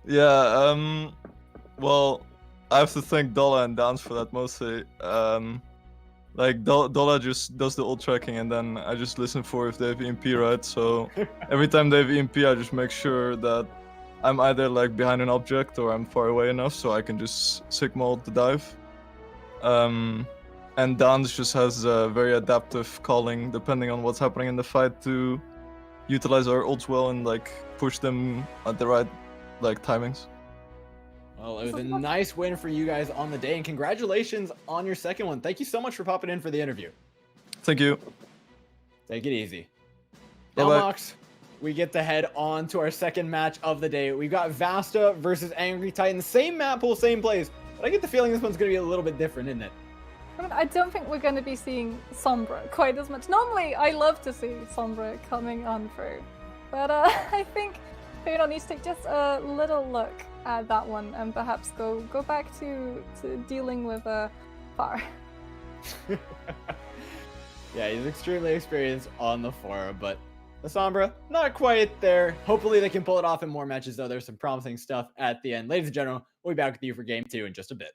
Yeah, well, I have to thank Dolla and Dance for that mostly. Like, Dolla just does the ult tracking, and then I just listen for if they have EMP, right? So every time they have EMP, I just make sure that I'm either like behind an object or I'm far away enough so I can just Sigma ult the dive. And Dance just has a very adaptive calling depending on what's happening in the fight to utilize our ults well and like push them at the right like timings. Well, it was a nice win for you guys on the day, and congratulations on your second one. Thank you so much for popping in for the interview. Thank you. Take it easy. Bye-bye. Now, Mox, we get to head on to our second match of the day. We've got Vasta versus Angry Titan. Same map pool, same plays, but I get the feeling this one's going to be a little bit different, isn't it? I mean, I don't think we're going to be seeing Sombra quite as much. Normally, I love to see Sombra coming on through, but I think Feanor needs to take just a little look at that one and perhaps go back to dealing with Pharah. Yeah, he's extremely experienced on the Pharah, but the Sombra, not quite there. Hopefully they can pull it off in more matches, though. There's some promising stuff at the end. Ladies and gentlemen, we'll be back with you for game 2 in just a bit.